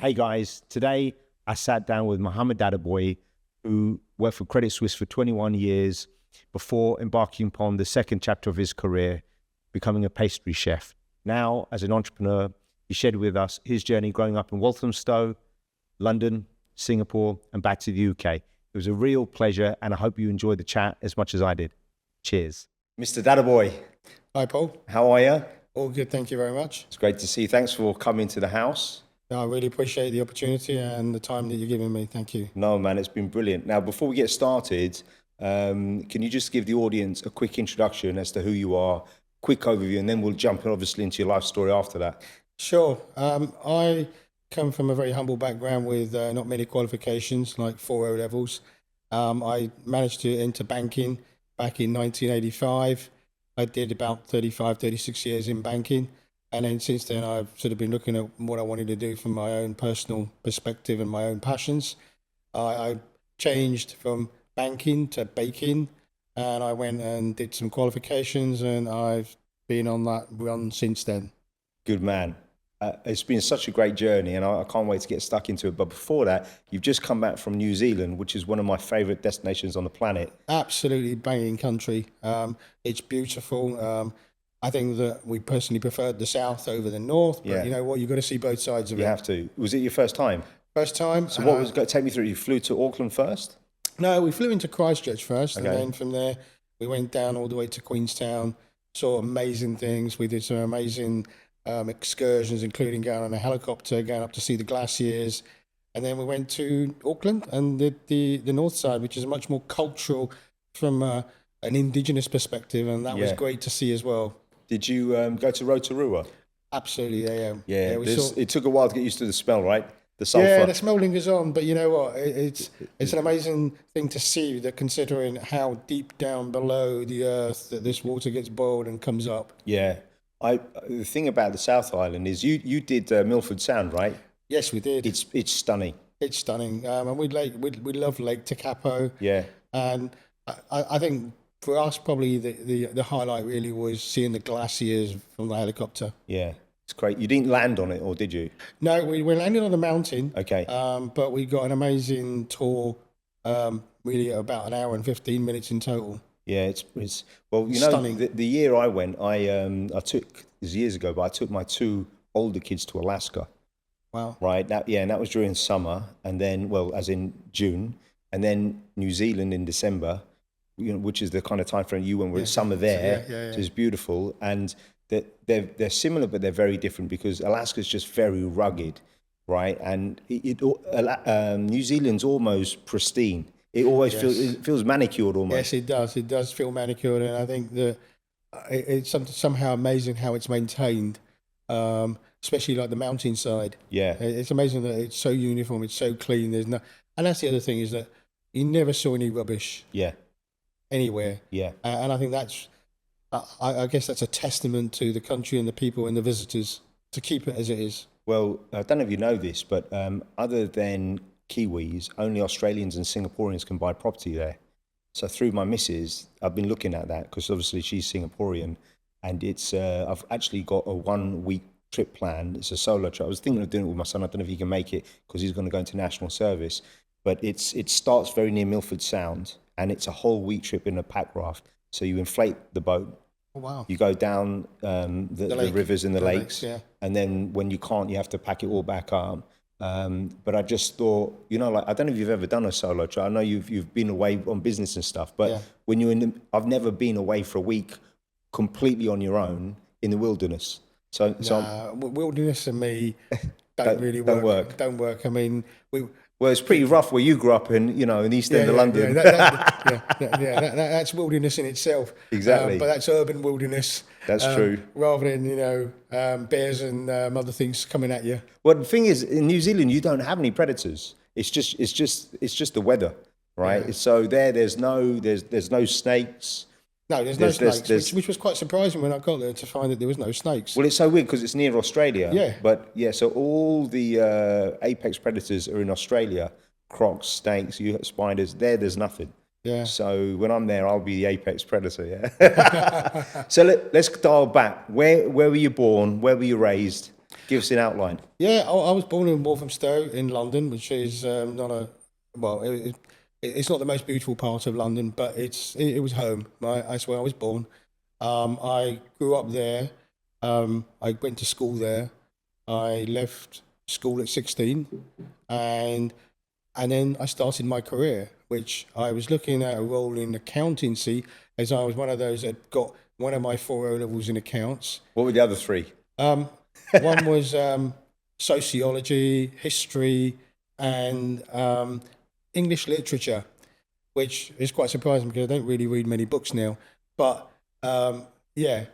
Hey guys, today I sat down with Mohamed Dadabhoy, who worked for Credit Suisse for 21 years before embarking upon the second chapter of his career, becoming a pastry chef. Now, as an entrepreneur, he shared with us his journey growing up in Walthamstow, London, Singapore, and back to the UK. It was a real pleasure, and I hope you enjoyed the chat as much as I did. Cheers. Mr. Dadabhoy. Hi, Paul. How are you? All good, thank you very much. It's great to see you. Thanks for coming to the house. I really appreciate the opportunity and the time that you're giving me. Thank you. No, man, it's been brilliant. Now, before we get started, can you just give the audience a quick introduction as to who you are, quick overview, and then we'll jump obviously into your life story after that. Sure. I come from a very humble background with not many qualifications, like 4 O levels. I managed to enter banking back in 1985. I did about 35, 36 years in banking. And then since then, I've sort of been looking at what I wanted to do from my own personal perspective and my own passions. I changed from banking to baking, and I went and did some qualifications, and I've been on that run since then. Good man. It's been such a great journey, and I can't wait to get stuck into it. But before that, you've just come back from New Zealand, which is one of my favorite destinations on the planet. Absolutely banging country. It's beautiful. I think that we personally preferred the south over the north, but you know what, you've got to see both sides of it. You have to. Was it your first time? First time. So what was, take me through, you flew to Auckland first? No, we flew into Christchurch first, and then from there, we went down all the way to Queenstown, saw amazing things. We did some amazing excursions, including going on a helicopter, going up to see the glaciers. And then we went to Auckland and did the north side, which is much more cultural from an indigenous perspective, and that was great to see as well. Did you go to Rotorua? Absolutely, yeah. It took a while to get used to the smell, right? The sulfur. Yeah, the smell lingers on, but you know what? It's an amazing thing to see, that considering how deep down below the earth that this water gets boiled and comes up. Yeah. The thing about the South Island is you did Milford Sound, right? Yes, we did. It's stunning. It's stunning, and we love Lake Tekapo. Yeah. And I think for us, probably the highlight really was seeing the glaciers from the helicopter. Yeah, it's great. You didn't land on it, or did you? No, we landed on a mountain. Okay. But we got an amazing tour, really about an hour and 15 minutes in total. Yeah, it's well, you know, stunning. The year I went, I took, it was years ago, but I took my 2 older kids to Alaska. Wow. Right. And that was during summer, and then, well, as in June, and then New Zealand in December. You know, which is the kind of time frame you went with summer there, which is beautiful, and they're similar, but they're very different because Alaska's just very rugged, right? And New Zealand's almost pristine. It always feels manicured almost. Yes, it does. It does feel manicured, and I think that it's somehow amazing how it's maintained, especially like the mountainside. Yeah, it's amazing that it's so uniform, it's so clean. And that's the other thing, is that you never saw any rubbish. Yeah. Anywhere. Yeah. And I think that's, I guess that's a testament to the country and the people and the visitors to keep it as it is. Well, I don't know if you know this, but other than Kiwis, only Australians and Singaporeans can buy property there. So through my missus, I've been looking at that because obviously she's Singaporean, and it's I've actually got a 1-week trip planned. It's a solo trip. I was thinking of doing it with my son. I don't know if he can make it because he's going to go into national service, but it starts very near Milford Sound. And it's a whole week trip in a pack raft. So you inflate the boat. Oh, wow. You go down the rivers and the lakes. And then when you can't, you have to pack it all back up. But I just thought, you know, like, I don't know if you've ever done a solo trip. I know you've been away on business and stuff. But when you're I've never been away for a week completely on your own in the wilderness. So wilderness and me don't really work. Don't work. I mean, well, it's pretty rough where you grew up in, you know, in East End of London. That's wilderness in itself. Exactly. But that's urban wilderness. That's true. Rather than, you know, bears and other things coming at you. Well, the thing is, in New Zealand, you don't have any predators. It's just the weather, right? Yeah. So there's no snakes. No, there's no snakes, which was quite surprising when I got there to find that there was no snakes. Well, it's so weird because it's near Australia. Yeah. But so all the apex predators are in Australia. Crocs, snakes, spiders. There's nothing. Yeah. So when I'm there, I'll be the apex predator. Yeah. So let's dial back. Where were you born? Where were you raised? Give us an outline. Yeah, I was born in Walthamstow in London, which is not a well, it's not the most beautiful part of London, but it was home. Right, that's where I was born. I grew up there. I went to school there. I left school at 16, and then I started my career, which I was looking at a role in accountancy, as I was one of those that got one of my 4 O levels in accounts. What were the other 3? One was sociology, history, and English literature, which is quite surprising because I don't really read many books now. But yeah,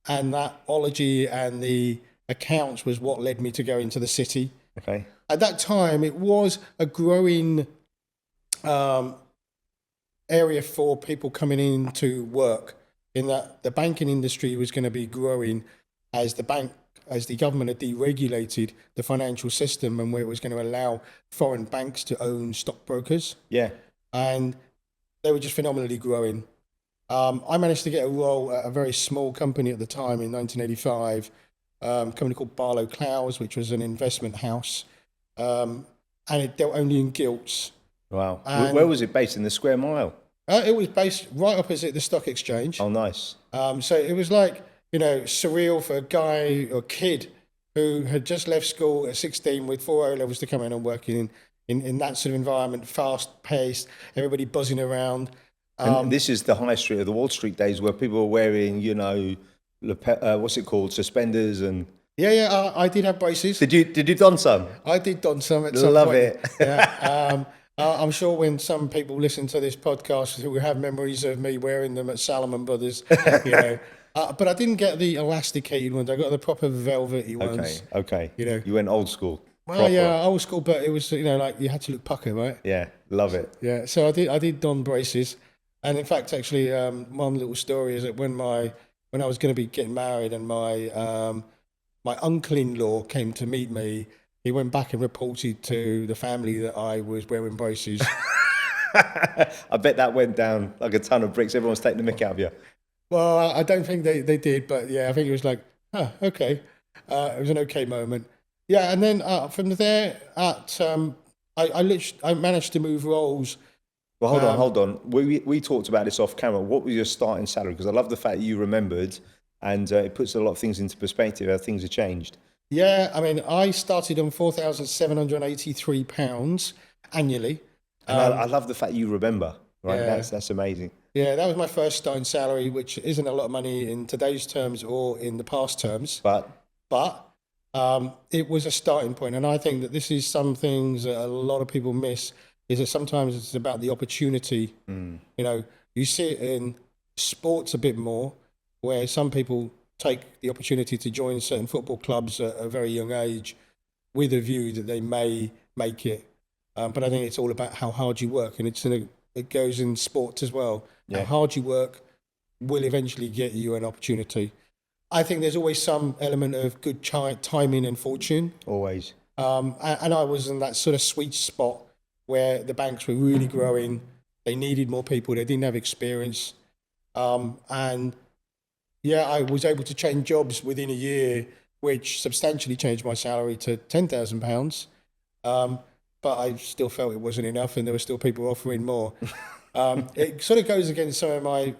and that ology and the accounts was what led me to go into the city. Okay. At that time, it was a growing area for people coming in to work, in that the banking industry was going to be growing as the government had deregulated the financial system, and where it was going to allow foreign banks to own stockbrokers. Yeah. And they were just phenomenally growing. I managed to get a role at a very small company at the time in 1985, a company called Barlow Clowes, which was an investment house. And it dealt only in gilts. Wow. And where was it based? In the Square Mile? It was based right opposite the stock exchange. Oh, nice. So it was like, surreal for a guy or kid who had just left school at 16 with 4 O levels to come in and work in that sort of environment, fast paced, everybody buzzing around. And this is the high street of the Wall Street days where people were wearing, what's it called, suspenders and. Yeah, I did have braces. Did you don some? I did don some at some Love point. it. Yeah. I'm sure when some people listen to this podcast who have memories of me wearing them at Salomon Brothers, but I didn't get the elasticated ones. I got the proper velvety ones. Okay. You went old school. Well, proper. yeah, old school, but it was like you had to look pucker, right? Yeah, love it. Yeah, so I did don braces, and in fact, actually, one little story is that when I was going to be getting married, and my uncle-in-law came to meet me, he went back and reported to the family that I was wearing braces. I bet that went down like a ton of bricks. Everyone's taking the mick out of you. Well, I don't think they did, but yeah, I think it was like, okay. It was an okay moment. Yeah, and then from there, I managed to move roles. Well, hold on. We talked about this off camera. What was your starting salary? Because I love the fact that you remembered, and it puts a lot of things into perspective, how things have changed. Yeah, I mean, I started on £4,783 annually. And I love the fact you remember, right? Yeah. That's amazing. Yeah, that was my first starting salary, which isn't a lot of money in today's terms or in the past terms. But it was a starting point. And I think that this is some things that a lot of people miss, is that sometimes it's about the opportunity. You see it in sports a bit more, where some people take the opportunity to join certain football clubs at a very young age with a view that they may make it. But I think it's all about how hard you work, and it goes in sports as well. Yeah. How hard you work will eventually get you an opportunity. I think there's always some element of good timing and fortune. Always. And I was in that sort of sweet spot where the banks were really growing. They needed more people. They didn't have experience. And yeah, I was able to change jobs within a year, which substantially changed my salary to £10,000. But I still felt it wasn't enough, and there were still people offering more. It sort of goes against some of my,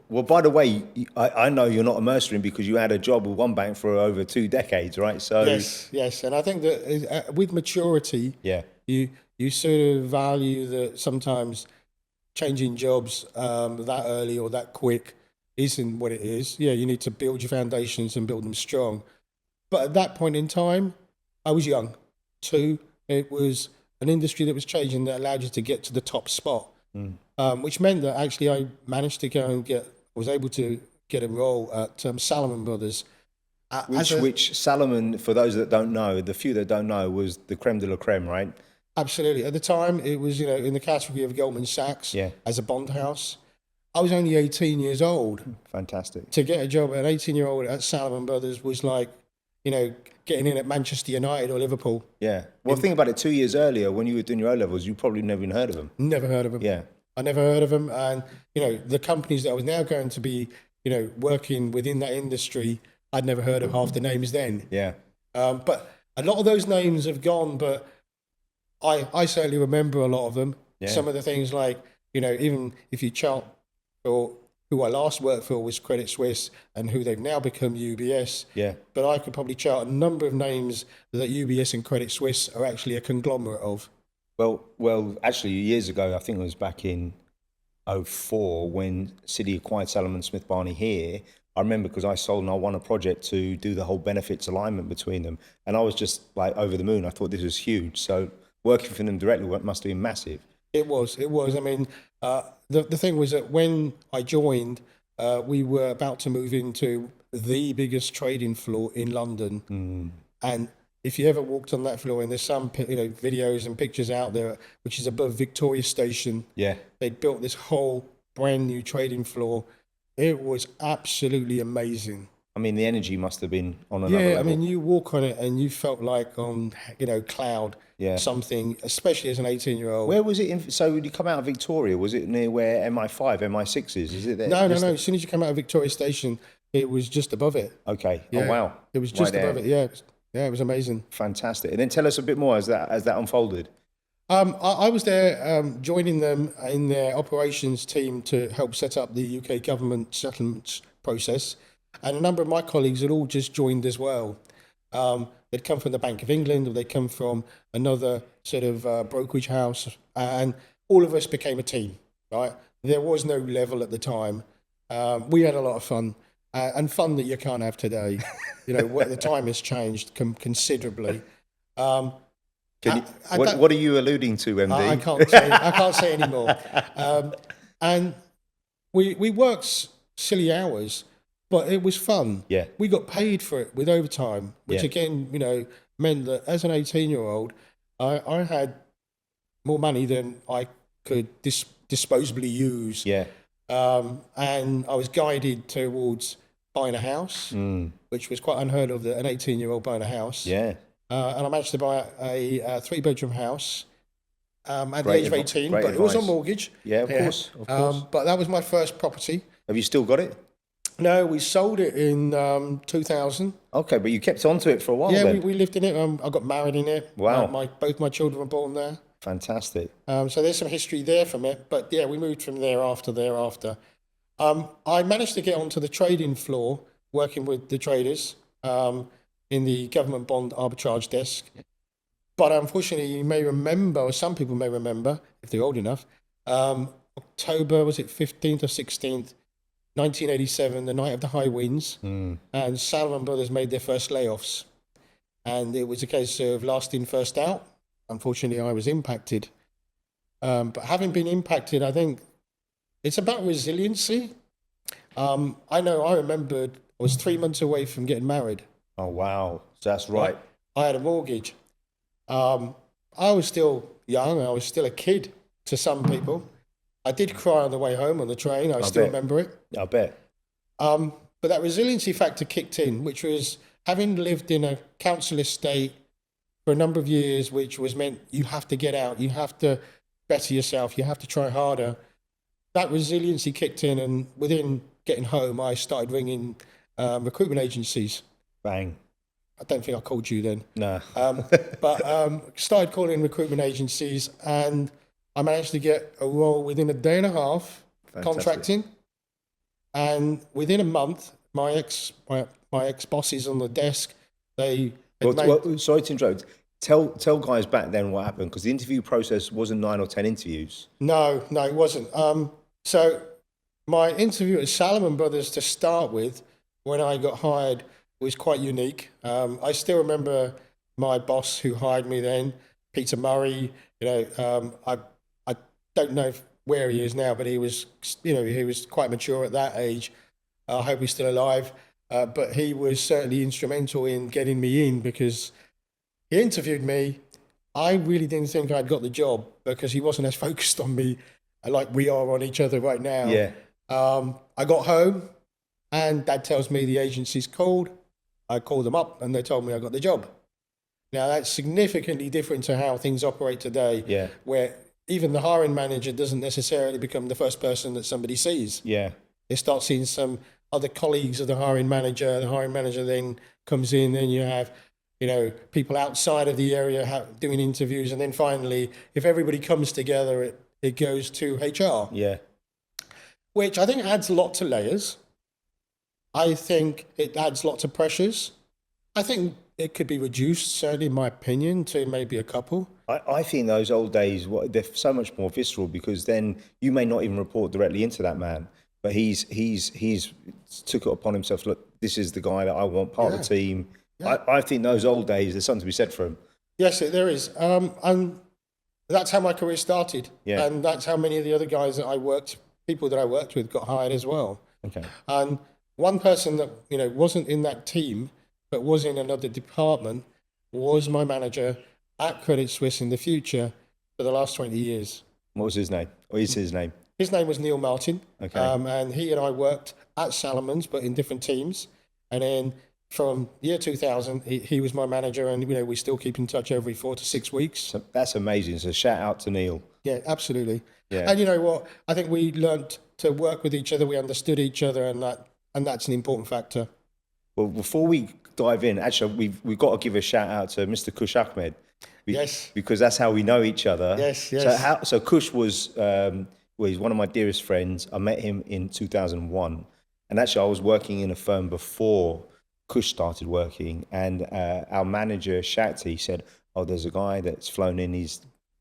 Well, by the way, I know you're not a mercenary because you had a job with one bank for over 2 decades, right? So Yes. And I think that with maturity, you sort of value that sometimes changing jobs that early or that quick isn't what it is. Yeah, you need to build your foundations and build them strong. But at that point in time, I was young. 2, it was an industry that was changing that allowed you to get to the top spot, which meant that actually I managed to go and was able to get a role at Salomon Brothers. Which Salomon, for those that don't know, the few that don't know, was the creme de la creme, right? Absolutely. At the time, it was in the category of Goldman Sachs as a bond house. I was only 18 years old. Fantastic. To get a job at an 18-year-old at Salomon Brothers was like, getting in at Manchester United or Liverpool. Yeah. Well, think about it. 2 years earlier, when you were doing your O-levels, you probably never even heard of them. Never heard of them. Yeah. I never heard of them. And, the companies that I was now going to be, working within that industry, I'd never heard of half the names then. Yeah. But a lot of those names have gone, but I certainly remember a lot of them. Yeah. Some of the things like, even if you chart for who I last worked for was Credit Suisse and who they've now become UBS. Yeah. But I could probably chart a number of names that UBS and Credit Suisse are actually a conglomerate of. Well, actually, years ago, I think it was back in '04 when Citi acquired Salomon Smith Barney here. I remember because I sold and I won a project to do the whole benefits alignment between them. And I was just like over the moon. I thought this was huge. So working for them directly must have been massive. It was. I mean, the thing was that when I joined, we were about to move into the biggest trading floor in London. And if you ever walked on that floor, and there's some videos and pictures out there, which is above Victoria Station. Yeah. They built this whole brand new trading floor. It was absolutely amazing. I mean, the energy must have been on another Yeah, level. I mean, you walk on it and you felt like on, cloud something, especially as an 18-year-old. Where was it? So when you come out of Victoria, was it near where MI5, MI6 is? Is it there? No. As soon as you come out of Victoria Station, it was just above it. Okay. Yeah. Oh, wow. It was just above it. Yeah, it was amazing. Fantastic. And then tell us a bit more as that unfolded. I was there joining them in their operations team to help set up the UK government settlements process. And a number of my colleagues had all just joined as well. They'd come from the Bank of England, or they'd come from another sort of brokerage house. And all of us became a team, right? There was no level at the time. We had a lot of fun, and fun that you can't have today. The time has changed considerably. What are you alluding to, MD? I can't say anymore. And we worked silly hours, but it was fun. Yeah. We got paid for it with overtime, which again, meant that as an 18-year-old, I had more money than I could disposably use. Yeah. And I was guided towards buying a house, which was quite unheard of, that an 18-year-old buying a house. Yeah. And I managed to buy a 3-bedroom house at the age of 18, but it was on mortgage. Yeah, of course. But that was my first property. Have you still got it? No, we sold it in 2000. Okay, but you kept onto it for a while Yeah, then. we lived in it. I got married in it. Wow. Both my children were born there. Fantastic. So there's some history there from it. But yeah, we moved from thereafter. I managed to get onto the trading floor, working with the traders in the government bond arbitrage desk. But unfortunately, you may remember, or some people may remember, if they're old enough, October, was it 15th or 16th, 1987, the night of the high winds, and Salomon Brothers made their first layoffs. And it was a case of last in, first out. Unfortunately, I was impacted. But having been impacted, I think it's about resiliency. I remembered I was 3 months away from getting married. Oh, wow. So that's right. I had a mortgage. I was still young. I was still a kid to some people. I did cry on the way home on the train. I still remember it. I bet. But that resiliency factor kicked in, which was having lived in a council estate for a number of years, which was meant you have to get out, you have to better yourself, you have to try harder. That resiliency kicked in, and within getting home, I started ringing recruitment agencies. Bang. I don't think I called you then. No. But started calling recruitment agencies, and I managed to get a role within a day and a half. Fantastic. Contracting. And within a month, my ex bosses on the desk, sorry to interrupt. Tell guys back then what happened, because the interview process wasn't 9 or 10 interviews. No, it wasn't. So my interview at Salomon Brothers to start with, when I got hired, was quite unique. I still remember my boss who hired me then, Peter Murray. I don't know where he is now, but he was quite mature at that age. I hope he's still alive. But he was certainly instrumental in getting me in, because he interviewed me. I really didn't think I'd got the job, because he wasn't as focused on me like we are on each other right now. Yeah. I got home, and Dad tells me the agency's called. I called them up, and they told me I got the job. Now, that's significantly different to how things operate today, where even the hiring manager doesn't necessarily become the first person that somebody sees. Yeah. They start seeing some other colleagues of the hiring manager. The hiring manager then comes in, and you have, people outside of the area doing interviews. And then finally, if everybody comes together, it goes to HR. Yeah. Which I think adds lots of layers. I think it adds lots of pressures. I think it could be reduced, certainly in my opinion, to maybe a couple. I think those old days, they're so much more visceral, because then you may not even report directly into that man, but he's took it upon himself. Look, this is the guy that I want part of the team. Yeah. I think those old days, there's something to be said for him. Yes, there is. And that's how my career started. Yeah. And that's how many of the other guys people that I worked with got hired as well. Okay. And one person that, wasn't in that team, but was in another department, was my manager at Credit Suisse in the future for the last 20 years. What was his name? Or is his name? His name was Neil Martin. Okay. And he and I worked at Salomon's, but in different teams. And then from year 2000, he was my manager, and we still keep in touch every 4 to 6 weeks. So that's amazing. So shout out to Neil. Yeah, absolutely. Yeah. And you know what? I think we learned to work with each other. We understood each other, and that's an important factor. Well, before we dive in, actually, we've got to give a shout out to Mr. Kush Ahmed. Yes. Because that's how we know each other. Yes, yes. So Kush was he's one of my dearest friends. I met him in 2001. And actually, I was working in a firm before Kush started working. And our manager, Shakti, said, oh, there's a guy that's flown in. He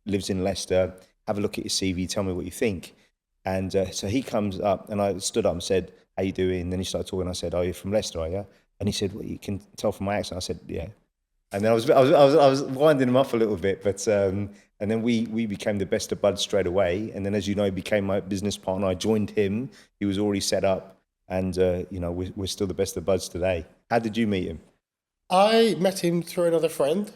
lives in Leicester. Have a look at your CV. Tell me what you think. And so he comes up, and I stood up and said, how you doing? And then he started talking. I said, oh, you're from Leicester, are you? And he said, well, you can tell from my accent. I said, yeah. And then I was winding him up a little bit, but and then we became the best of buds straight away. And then, as you know, he became my business partner. I joined him. He was already set up, and we're still the best of buds today. How did you meet him? I met him through another friend,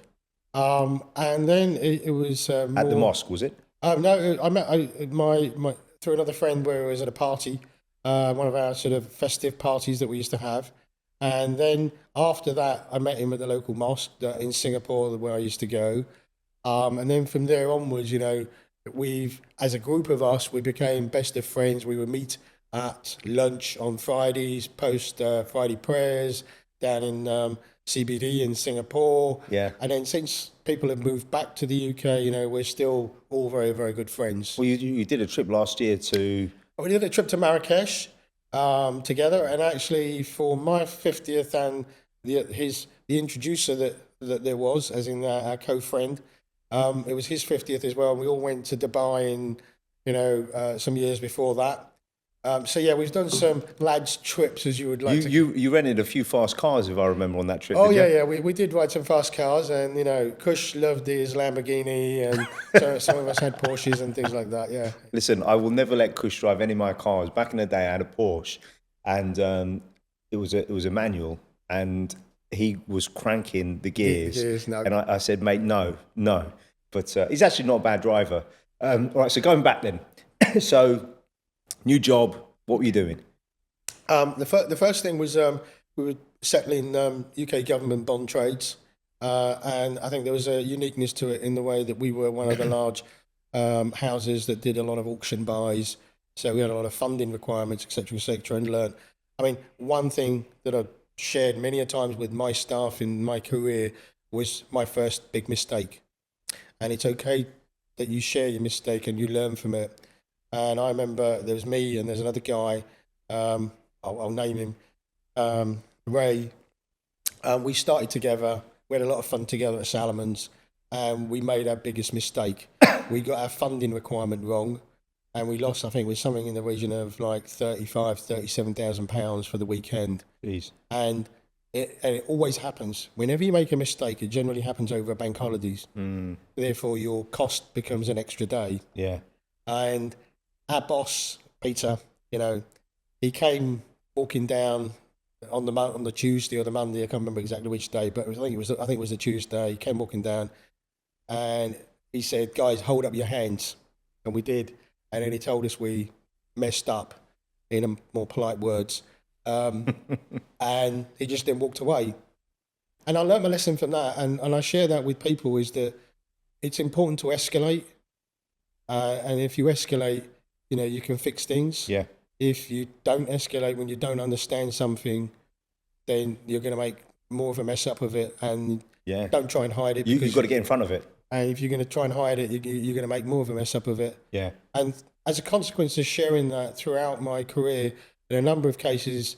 and then it was at the mosque, was it? No, I met my through another friend where it was at a party, one of our sort of festive parties that we used to have. And then after that, I met him at the local mosque in Singapore, where I used to go. And then from there onwards, as a group of us, we became best of friends. We would meet at lunch on Fridays, post Friday prayers down in CBD in Singapore. Yeah. And then since people have moved back to the UK, we're still all very, very good friends. Well, you did a trip last year to... We did a trip to Marrakesh. Together, and actually for my 50th and the introducer that there was, as in our co-friend, it was his 50th as well. We all went to Dubai in some years before that. So yeah, we've done some lads trips, as you would like. You rented a few fast cars, if I remember, on that trip. Oh yeah, we did ride some fast cars, and Kush loved his Lamborghini, and so some of us had Porsches and things like that. Yeah. Listen, I will never let Kush drive any of my cars. Back in the day, I had a Porsche, and it was a manual, and he was cranking the gears, no. And I said, mate, no. But he's actually not a bad driver. All right, so going back then, so. New job, what were you doing? The first thing was we were settling UK government bond trades, and I think there was a uniqueness to it in the way that we were one of the large houses that did a lot of auction buys, so we had a lot of funding requirements, etc., and learned. I mean, one thing that I've shared many a times with my staff in my career was my first big mistake, and it's okay that you share your mistake and you learn from it. And I remember there was me and there's another guy, I'll name him, Ray. We started together. We had a lot of fun together at Salomon's, and we made our biggest mistake. We got our funding requirement wrong, and we lost, I think it was something in the region of like £37,000 for the weekend. Jeez. And it always happens. Whenever you make a mistake, it generally happens over bank holidays. Therefore, your cost becomes an extra day. Yeah. And our boss, Peter, he came walking down on the Tuesday or the Monday. I can't remember exactly which day, but I think it was a Tuesday. He came walking down, and he said, "Guys, hold up your hands," and we did. And then he told us we messed up, in more polite words, and he just then walked away. And I learned my lesson from that, and I share that with people, is that it's important to escalate, and if you escalate, you can fix things. Yeah. If you don't escalate when you don't understand something, then you're going to make more of a mess up of it, and Yeah. Don't try and hide it. You've got to get in front of it. And if you're going to try and hide it, you're going to make more of a mess up of it. Yeah. And as a consequence of sharing that throughout my career, in a number of cases,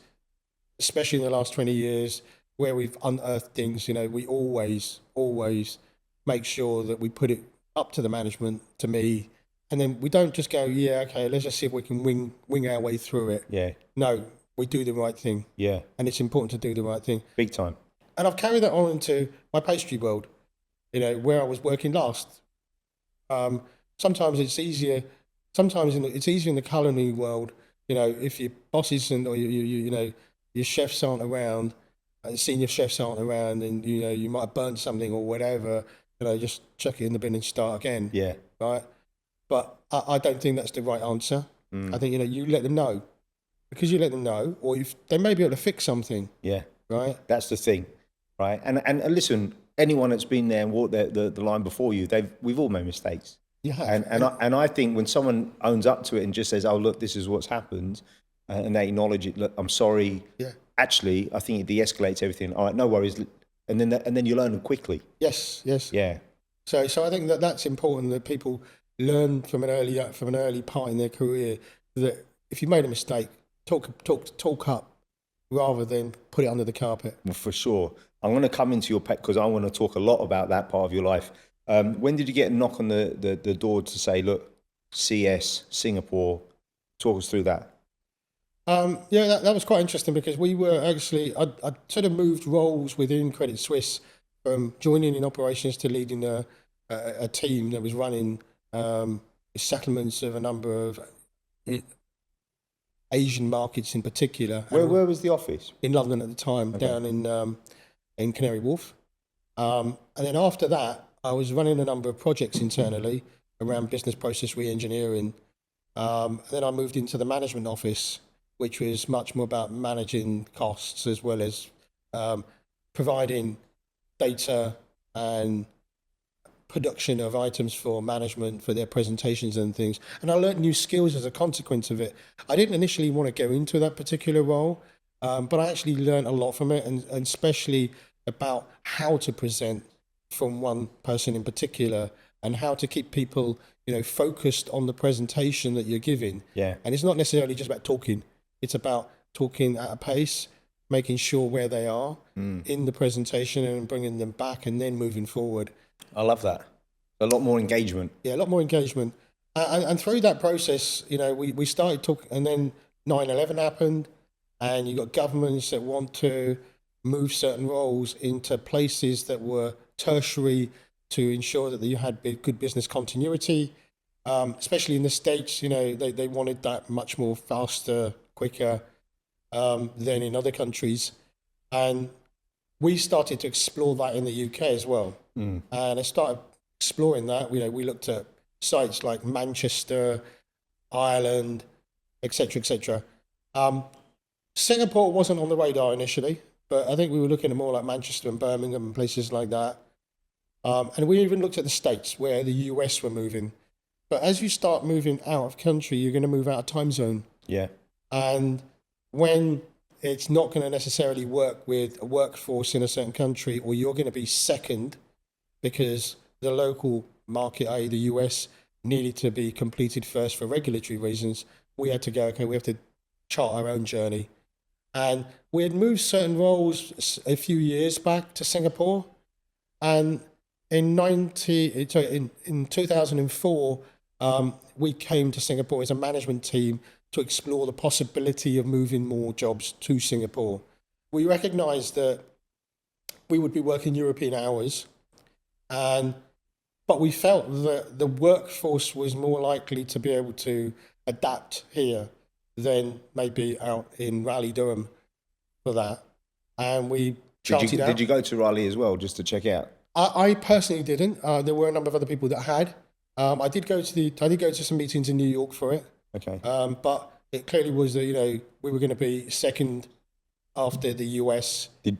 especially in the last 20 years, where we've unearthed things, we always make sure that we put it up to the management, to me, and then we don't just go, yeah, okay, let's just see if we can wing our way through it. Yeah. No, we do the right thing. Yeah. And it's important to do the right thing. Big time. And I've carried that on into my pastry world, where I was working last. Sometimes it's easier. Sometimes it's easier in the culinary world. If your bosses or your chefs aren't around, senior chefs aren't around, and you might have burnt something or whatever. Just chuck it in the bin and start again. Yeah. Right. But I don't think that's the right answer. I think you let them know, because you let them know, or they may be able to fix something. Yeah. Right. That's the thing. Right. And listen, anyone that's been there and walked the line before you, we've all made mistakes. Yeah. And I think when someone owns up to it and just says, "Oh, look, this is what's happened," and they acknowledge it, look, I'm sorry. Yeah. Actually, I think it de-escalates everything. All right, no worries. And then you learn quickly. Yes. Yeah. So I think that's important, that people learn from an early part in their career, that if you made a mistake, talk up rather than put it under the carpet. Well, for sure. I'm going to come into your pet because I want to talk a lot about that part of your life. When did you get a knock on the door to say, look, CS, Singapore, talk us through that? Yeah, that was quite interesting, because we were actually, I sort of moved roles within Credit Suisse, from joining in operations to leading a team that was running settlements of a number of Asian markets in particular. Where was the office? In London at the time, okay. Down in Canary Wharf. And then after that, I was running a number of projects internally around business process re-engineering. Then I moved into the management office, which was much more about managing costs, as well as providing data and production of items for management for their presentations and things. And I learned new skills as a consequence of it. I didn't initially want to go into that particular role, but I actually learned a lot from it, and especially about how to present from one person in particular, and how to keep people, focused on the presentation that you're giving. Yeah. And it's not necessarily just about talking. It's about talking at a pace, making sure where they are in the presentation, and bringing them back, and then moving forward. I love that. A lot more engagement. Yeah, a lot more engagement. And through that process, we started talking, and then 9/11 happened, and you got governments that want to move certain roles into places that were tertiary, to ensure that you had good business continuity. Especially in the States, they wanted that much more faster, quicker than in other countries. And we started to explore that in the UK as well. And I started exploring that. We looked at sites like Manchester, Ireland, etc., etc. Singapore wasn't on the radar initially, but I think we were looking at more like Manchester and Birmingham and places like that. And we even looked at the States, where the US were moving. But as you start moving out of country, you're going to move out of time zone. Yeah. And when it's not going to necessarily work with a workforce in a certain country, or you're going to be second because the local market, i.e. the US, needed to be completed first for regulatory reasons, we had to go, okay, we have to chart our own journey. And we had moved certain roles a few years back to Singapore. And in 2004, we came to Singapore as a management team to explore the possibility of moving more jobs to Singapore. We recognised that we would be working European hours, but we felt that the workforce was more likely to be able to adapt here than maybe out in Raleigh, Durham for that. And we charted out. Did you go to Raleigh as well, just to check out? I personally didn't. There were a number of other people that had. I did go to some meetings in New York for it. Okay. But it clearly was that we were going to be second after the US. Did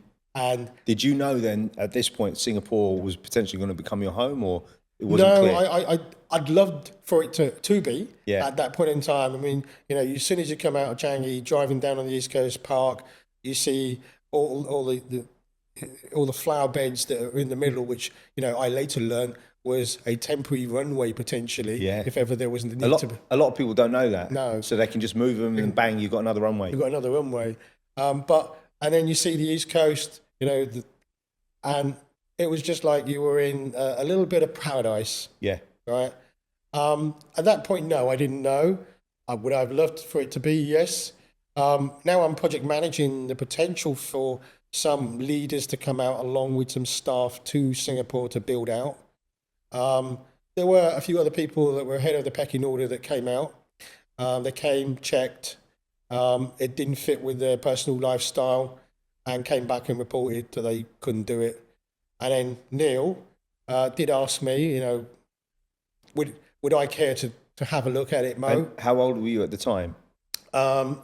you know then at this point Singapore was potentially going to become your home, or it wasn't clear? No, I'd loved for it to be at that point in time. I mean, as soon as you come out of Changi, driving down on the East Coast Park, you see all the all the flower beds that are in the middle, which, you know, I later learned was a temporary runway potentially, Yeah. if ever there was the A need lot, to. a lot of people don't know that. No. So they can just move them and bang, you've got another runway. You've got another runway. And then you see the East Coast, you know, and it was just like you were in a little bit of paradise. Yeah. Right. At that point, no, I didn't know. Would I have loved for it to be? Yes. Now I'm project managing the potential for some leaders to come out along with some staff to Singapore to build out. There were a few other people that were ahead of the pecking order that came out. They came, checked. It didn't fit with their personal lifestyle and came back and reported that they couldn't do it. And then Neil did ask me, you know, would I care to have a look at it, Mo? And how old were you at the time?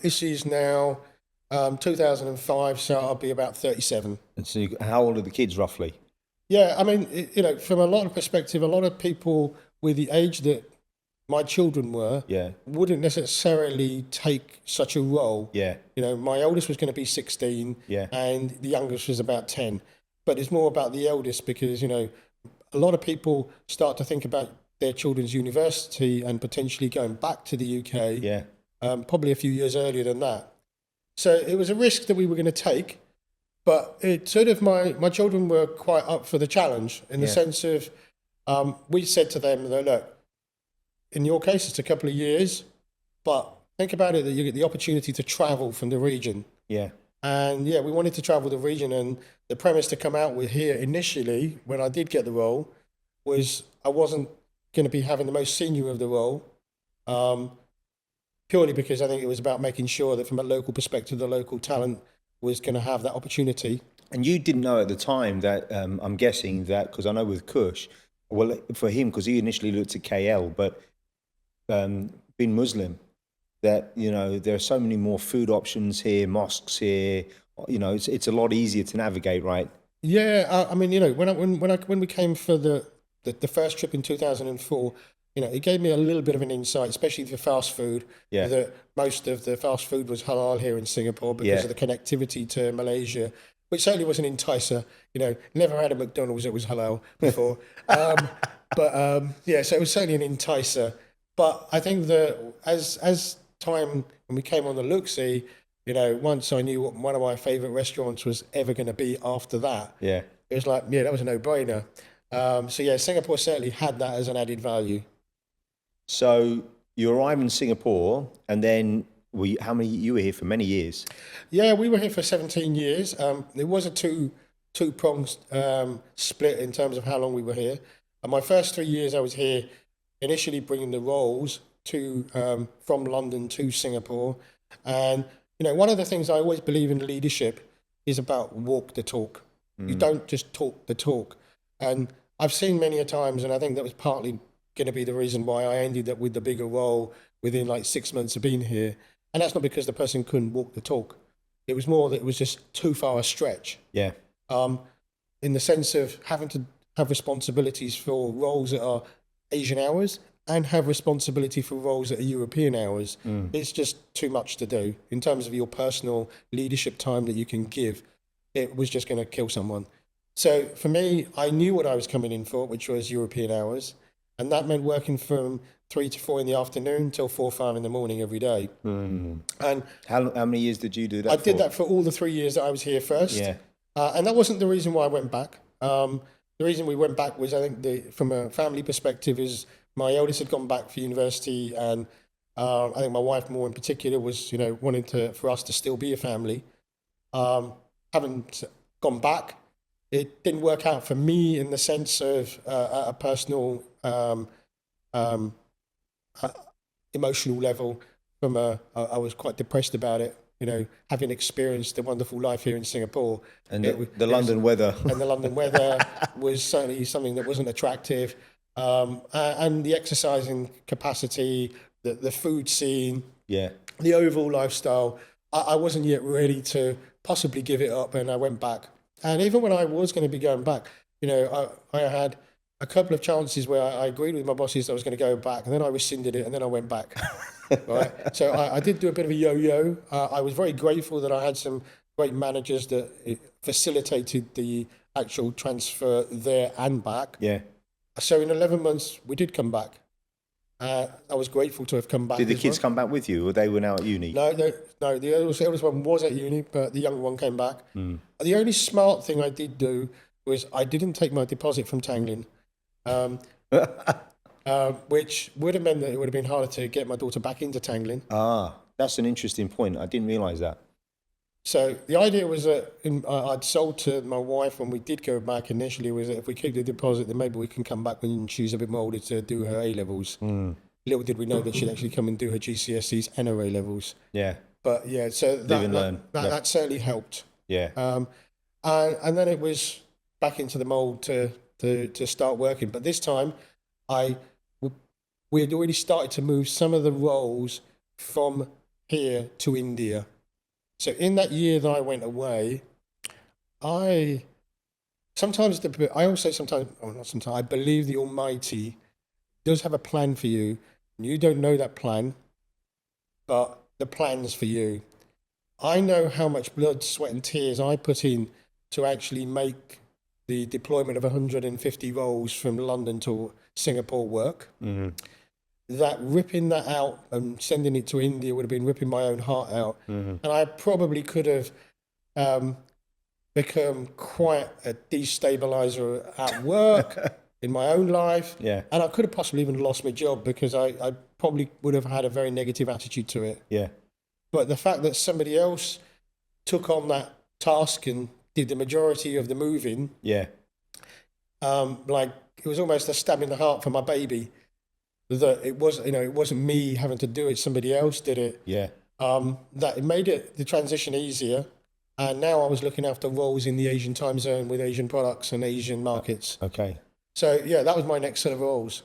This is now 2005, so I'll be about 37. And so how old are the kids roughly? Yeah, I mean, you know, from a lot of perspective, a lot of people with the age that my children were wouldn't necessarily take such a role. Yeah. You know, my oldest was going to be 16 and the youngest was about 10. But it's more about the eldest because, you know, a lot of people start to think about their children's university and potentially going back to the UK. Yeah. Probably a few years earlier than that. So it was a risk that we were going to take, but it sort of, my children were quite up for the challenge in the sense of, we said to them that, look, in your case, it's a couple of years, but think about it that you get the opportunity to travel from the region. Yeah. And we wanted to travel the region, and the premise to come out with here initially, when I did get the role, was I wasn't going to be having the most senior of the role, purely because I think it was about making sure that from a local perspective, the local talent was going to have that opportunity. And you didn't know at the time that, I'm guessing that, because I know with Kush, well, for him, because he initially looked at KL, but being Muslim, that, you know, there are so many more food options here, mosques here, you know, it's a lot easier to navigate, right? Yeah, I mean, you know, when we came for the first trip in 2004, you know, it gave me a little bit of an insight, especially for fast food. Yeah. That most of the fast food was halal here in Singapore because of the connectivity to Malaysia, which certainly was an enticer. You know, never had a McDonald's that was halal before. So it was certainly an enticer. But I think that as time, when we came on the look-see, you know, once I knew what one of my favourite restaurants was ever going to be after that, it was like, that was a no-brainer. Singapore certainly had that as an added value. So you arrived in Singapore, and then you were here for many years? Yeah, we were here for 17 years. It was a two-pronged split in terms of how long we were here. And my first 3 years I was here, initially bringing the roles from London to Singapore. And, you know, one of the things I always believe in leadership is about walk the talk. You don't just talk the talk. And I've seen many a times, and I think that was partly going to be the reason why I ended up with the bigger role within like 6 months of being here. And that's not because the person couldn't walk the talk. It was more that it was just too far a stretch. Yeah. In the sense of having to have responsibilities for roles that are Asian hours and have responsibility for roles that are European hours. It's just too much to do in terms of your personal leadership time that you can give. It was just going to kill someone. So for me, I knew what I was coming in for, which was European hours. And that meant working from 3 to 4 in the afternoon till 4 or 5 in the morning every day. And how many years did you do that I did that for all the 3 years that I was here first. Yeah. And that wasn't the reason why I went back. The reason we went back was, I think, from a family perspective, is my eldest had gone back for university, and I think my wife, more in particular, was, you know, wanting for us to still be a family. Having gone back, it didn't work out for me in the sense of at a personal, emotional level. I was quite depressed about it. You know, having experienced the wonderful life here in Singapore, and the London weather, and the London weather was certainly something that wasn't attractive, and the exercising capacity, the food scene, the overall lifestyle. I wasn't yet ready to possibly give it up, and I went back. And even when I was going to be going back, you know, I had a couple of chances where I agreed with my bosses that I was going to go back, and then I rescinded it, and then I went back. Right. So I did do a bit of a yo-yo. I was very grateful that I had some great managers that facilitated the actual transfer there and back. Yeah. So in 11 months, we did come back. I was grateful to have come back. Did the as kids well. come back with you, or they were now at uni? No, the eldest one was at uni, but the younger one came back. Mm. The only smart thing I did do was I didn't take my deposit from Tanglin, which would have meant that it would have been harder to get my daughter back into Tanglin. Ah, that's an interesting point. I didn't realise that. So the idea was that I'd sold to my wife when we did go back initially, was that if we keep the deposit, then maybe we can come back when she's a bit more older to do her A-levels. Mm. Little did we know that she'd actually come and do her GCSEs and her A-levels. Yeah. But yeah, so that certainly helped. Yeah. And then it was back into the mould to start working. But this time, we had already started to move some of the roles from here to India. So in that year that I went away, I believe the Almighty does have a plan for you. And you don't know that plan, but the plan's for you. I know how much blood, sweat and tears I put in to actually make the deployment of 150 roles from London to Singapore work. Mm-hmm. That ripping that out and sending it to India would have been ripping my own heart out. Mm-hmm. And I probably could have become quite a destabilizer at work, in my own life. Yeah. And I could have possibly even lost my job because I probably would have had a very negative attitude to it. Yeah. But the fact that somebody else took on that task and did the majority of the moving, yeah, like it was almost a stab in the heart for my baby. That it wasn't me having to do it; somebody else did it. Yeah. That it made the transition easier, and now I was looking after roles in the Asian time zone with Asian products and Asian markets. Okay. So yeah, that was my next set of roles.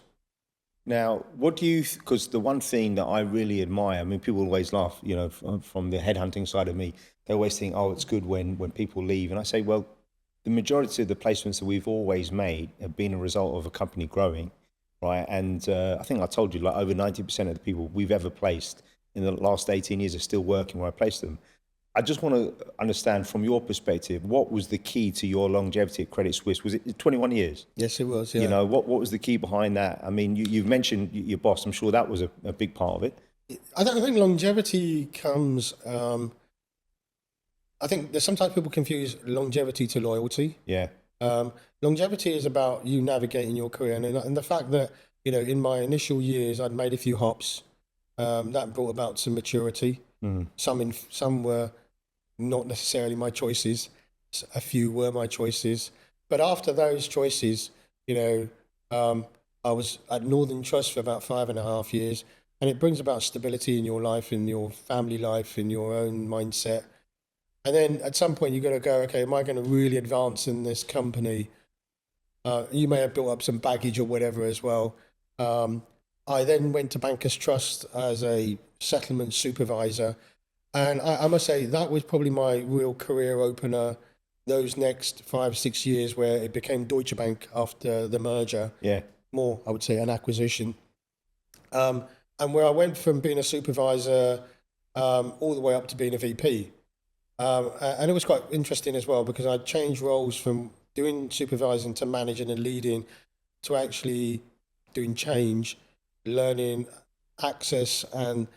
Now, what do you? Because the one thing that I really admire, I mean, people always laugh, from the headhunting side of me. They always think, oh, it's good when people leave, and I say, well, the majority of the placements that we've always made have been a result of a company growing. Right, and I think I told you, like over 90% of the people we've ever placed in the last 18 years are still working where I placed them. I just want to understand from your perspective, what was the key to your longevity at Credit Suisse? Was it 21 years? Yes, it was. Yeah. What was the key behind that? I mean, you've mentioned your boss. I'm sure that was a big part of it. I think longevity comes. I think there's sometimes people confuse longevity to loyalty. Yeah. Longevity is about you navigating your career, and the fact that in my initial years I'd made a few hops, that brought about some maturity. Mm. Some were not necessarily my choices, a few were my choices, but after those choices, I was at Northern Trust for about 5.5 years, and it brings about stability in your life, in your family life, in your own mindset. And then at some point, you've got to go, okay, am I going to really advance in this company? You may have built up some baggage or whatever as well. I then went to Bankers Trust as a settlement supervisor. And I must say, that was probably my real career opener, those next 5-6 years where it became Deutsche Bank after the merger. Yeah. More, I would say, an acquisition. And where I went from being a supervisor all the way up to being a VP. And it was quite interesting as well because I changed roles from doing supervising to managing and leading to actually doing change, learning Access and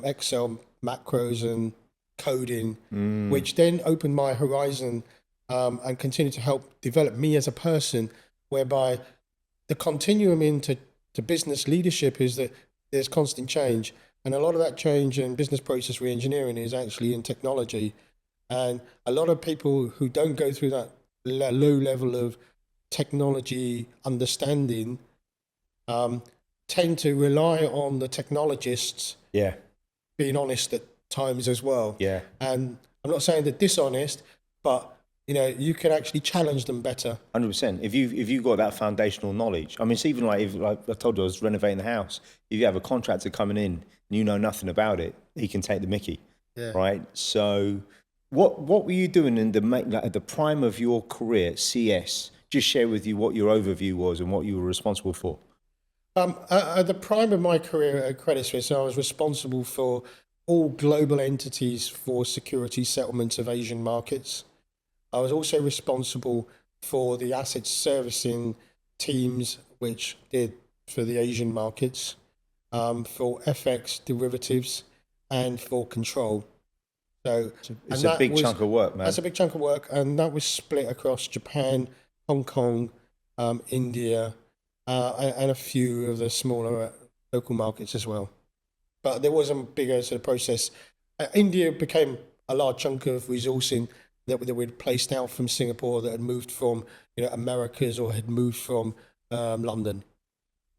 Excel macros and coding, which then opened my horizon and continued to help develop me as a person, whereby the continuum into business leadership is that there's constant change. And a lot of that change in business process reengineering is actually in technology. And a lot of people who don't go through that low level of technology understanding tend to rely on the technologists being honest at times as well. Yeah. And I'm not saying they're dishonest, but you can actually challenge them better. 100%. If you got that foundational knowledge, I mean, it's even like I told you I was renovating the house. If you have a contractor coming in and you know nothing about it, he can take the mickey, right? So, what were you doing at the prime of your career at CS? Just share with you what your overview was and what you were responsible for. At the prime of my career at Credit Suisse, I was responsible for all global entities for security settlements of Asian markets. I was also responsible for the asset servicing teams, which did for the Asian markets, for FX derivatives, and for control. So It's a big chunk of work, man. That's a big chunk of work, and that was split across Japan, Hong Kong, India, and a few of the smaller local markets as well. But there was a bigger sort of process. India became a large chunk of resourcing that we'd placed out from Singapore that had moved from Americas or had moved from London.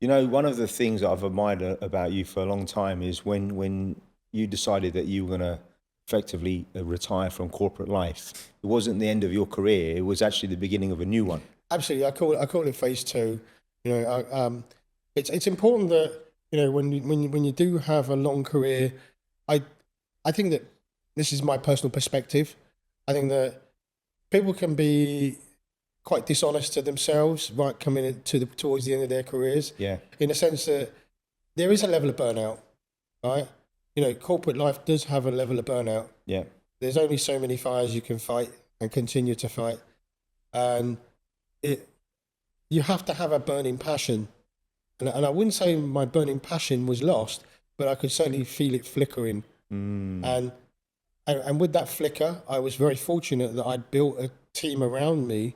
One of the things that I've admired about you for a long time is when you decided that you were going to effectively retire from corporate life. It wasn't the end of your career. It was actually the beginning of a new one. Absolutely, I call it phase two. It's important that when you do have a long career, I think that this is my personal perspective. I think that people can be quite dishonest to themselves, right, coming towards the end of their careers. Yeah. In the sense that there is a level of burnout, right? Corporate life does have a level of burnout. Yeah. There's only so many fires you can fight and continue to fight, and you have to have a burning passion. And I wouldn't say my burning passion was lost, but I could certainly feel it flickering. And with that flicker, I was very fortunate that I'd built a team around me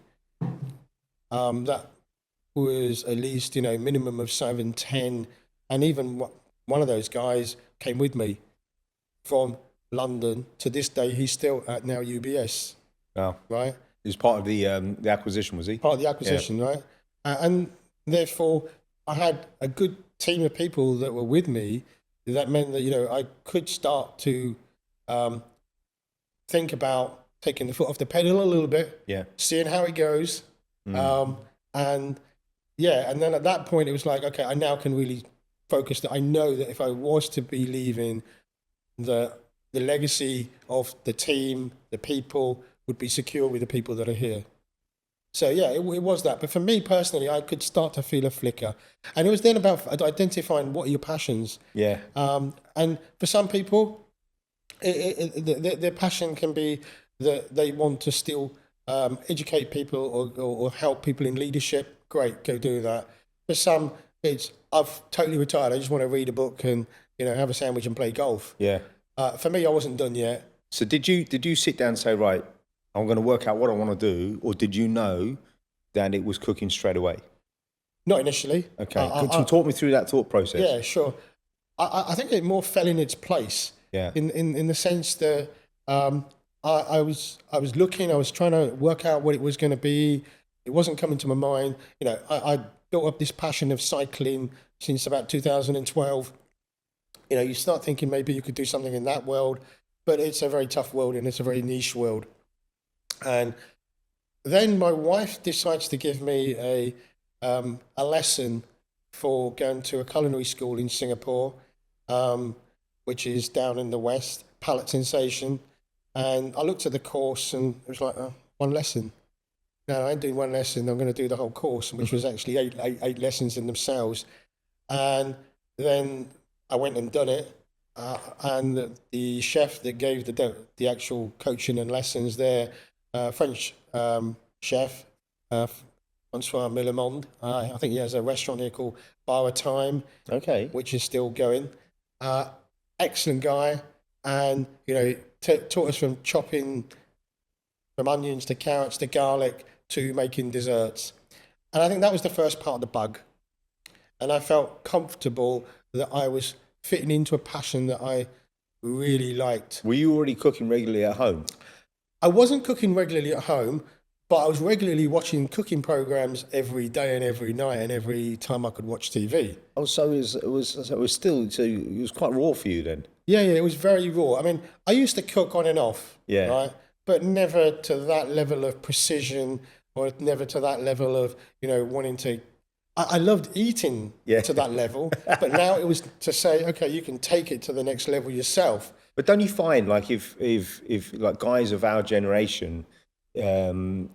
that was at least, minimum of 7, 10, and even one of those guys came with me from London. To this day, he's still at now UBS. Wow. Right? He was part of the acquisition, was he? Part of the acquisition, right? And therefore, I had a good team of people that were with me. That meant that, I could start to think about taking the foot off the pedal a little bit, seeing how it goes. And then at that point, it was like, okay, I now can really focus that I know that if I was to be leaving, the legacy of the team, the people, would be secure with the people that are here. So yeah, it was that. But for me personally, I could start to feel a flicker. And it was then about identifying what are your passions. Yeah. And for some people, their passion can be that they want to still educate people or help people in leadership. Great, go do that. For some, it's I've totally retired. I just want to read a book and have a sandwich and play golf. Yeah. For me, I wasn't done yet. So did you sit down and say, right, I'm going to work out what I want to do, or did you know that it was cooking straight away? Not initially. Okay. Could you talk me through that thought process? Yeah, sure. I think it more fell in its place. Yeah. In the sense that I was looking, I was trying to work out what it was going to be. It wasn't coming to my mind. I built up this passion of cycling since about 2012. You start thinking maybe you could do something in that world, but it's a very tough world and it's a very niche world. And then my wife decides to give me a lesson for going to a culinary school in Singapore, which is down in the West, palate sensation. And I looked at the course and it was like, one lesson. No, I ain't doing one lesson. I'm going to do the whole course, which was actually eight lessons in themselves. And then I went and done it. And the chef that gave the actual coaching and lessons there, French chef, François Millamond. I think he has a restaurant here called Bar of Time, which is still going. Excellent guy, and taught us from chopping from onions to carrots to garlic to making desserts. And I think that was the first part of the bug. And I felt comfortable that I was fitting into a passion that I really liked. Were you already cooking regularly at home? I wasn't cooking regularly at home, but I was regularly watching cooking programs every day and every night and every time I could watch TV. Oh, so it was quite raw for you then? Yeah, it was very raw. I mean, I used to cook on and off, right? But never to that level of precision or never to that level of, wanting to... I loved eating to that level, but now it was to say, okay, you can take it to the next level yourself. But don't you find, like, if like guys of our generation, I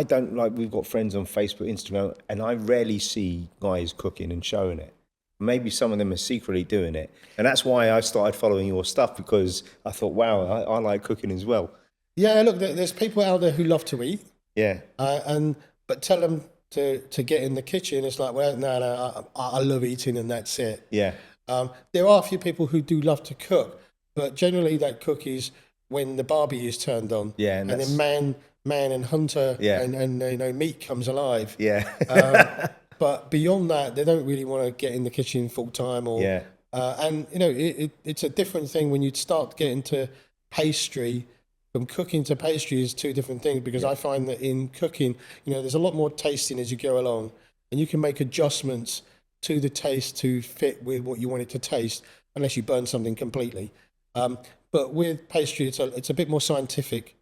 don't, like, we've got friends on Facebook, Instagram, and I rarely see guys cooking and showing it. Maybe some of them are secretly doing it. And that's why I started following your stuff, because I thought, wow, I like cooking as well. Yeah, look, there's people out there who love to eat, Yeah. but tell them to get in the kitchen. It's like, well, no, I love eating and that's it. Yeah. There are a few people who do love to cook, but generally that cook is when the barbie is turned on, Yeah, and then man and hunter Yeah. and meat comes alive. Yeah. But beyond that, they don't really want to get in the kitchen full time. Or Yeah. and it's a different thing when you start getting to pastry. From cooking to pastry is two different things, because I find that in cooking, there's a lot more tasting as you go along, and you can make adjustments to the taste to fit with what you want it to taste, unless you burn something completely. But with pastry, it's a bit more scientific,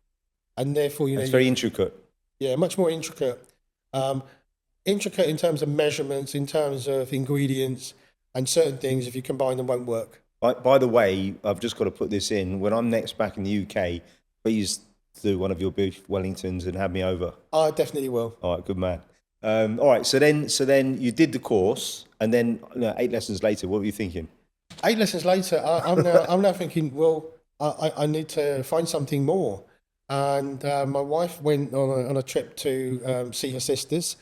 and therefore It's very intricate. yeah, much more intricate. Intricate in terms of measurements, in terms of ingredients, and certain things, if you combine them, won't work. By the way, I've just got to put this in. When I'm next back in the UK, please do one of your beef Wellingtons and have me over. I definitely will. All right, good man. All right, so then you did the course, and then 8 lessons later, what were you thinking? 8 lessons later, I'm now thinking, well, I need to find something more. And my wife went on a trip to see her sisters,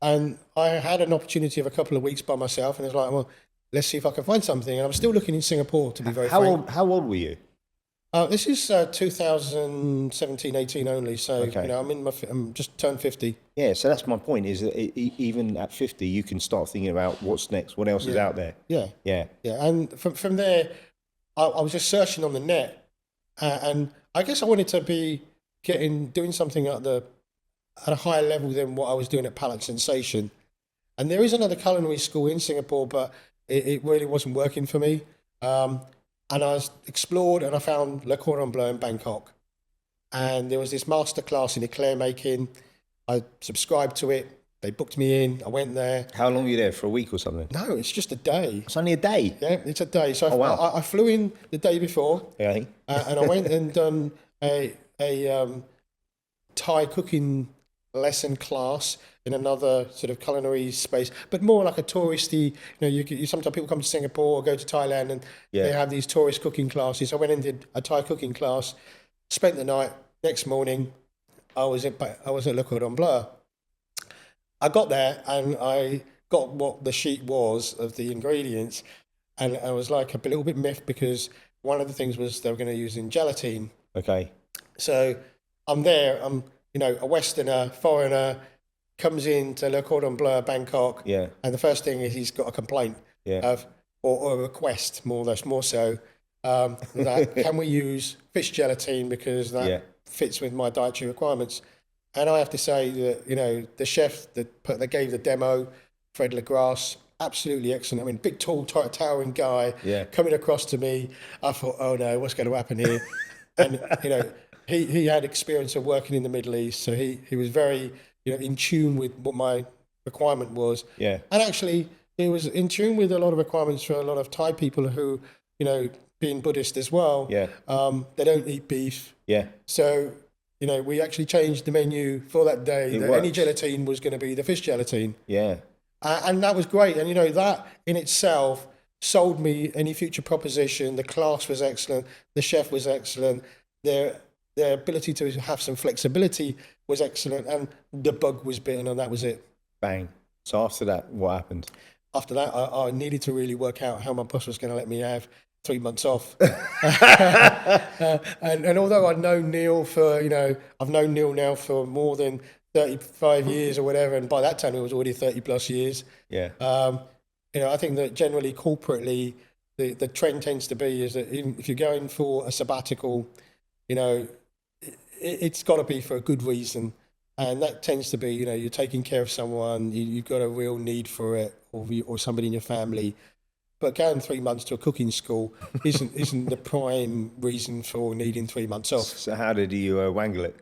and I had an opportunity of a couple of weeks by myself, and it's like, well, let's see if I can find something. And I'm still looking in Singapore, to be very frank. How old were you? This is 2017, 18 only. So, Okay. I'm just turned 50. Yeah, so that's my point, is that even at 50, you can start thinking about what's next, what else is out there. Yeah. Yeah. Yeah. And from there, I was just searching on the net, and I guess I wanted to be doing something at a higher level than what I was doing at Palate Sensation. And there is another culinary school in Singapore, but it really wasn't working for me. And I explored, and I found Le Cordon Bleu in Bangkok. And there was this masterclass in eclair making. I subscribed to it. They booked me in. I went there. How long were you there? For a week or something? No, it's just a day. It's only a day. Yeah, it's a day. So wow. I flew in the day before, Okay. and I went and done a Thai cooking lesson class in another sort of culinary space, but more like a touristy. Sometimes people come to Singapore or go to Thailand, and they have these tourist cooking classes. I went and did a Thai cooking class, spent the night. Next morning, I was at Le Cordon Bleu. I got there and I got what the sheet was of the ingredients, and I was like a little bit miffed, because one of the things was they were going to use in gelatine. Okay. So I'm there. I'm a Westerner, foreigner, comes into Le Cordon Bleu, Bangkok. Yeah. And the first thing is he's got a complaint or a request, more so, that can we use fish gelatine, because that fits with my dietary requirements. And I have to say that, the chef that gave the demo, Fred Legrasse, absolutely excellent. I mean, big, tall, towering guy coming across to me. I thought, oh no, what's going to happen here? And, he had experience of working in the Middle East, so he was very, in tune with what my requirement was. Yeah. And actually, he was in tune with a lot of requirements for a lot of Thai people who, being Buddhist as well. Yeah. They don't eat beef. Yeah. So, we actually changed the menu for that day. Any gelatine was going to be the fish gelatine. Yeah. And that was great. And, that in itself sold me any future proposition. The class was excellent. The chef was excellent. Their ability to have some flexibility was excellent. And the bug was bitten, and that was it. Bang. So after that, what happened? After that, I needed to really work out how my boss was going to let me have 3 months off. And although I'd known Neil I've known Neil now for more than 35 years or whatever, and by that time it was already 30 plus years. Yeah. I think that generally corporately, the trend tends to be is that if you're going for a sabbatical, it's got to be for a good reason. And that tends to be, you're taking care of someone, you've got a real need for it, or somebody in your family. But going 3 months to a cooking school isn't the prime reason for needing 3 months off. So how did you wangle it?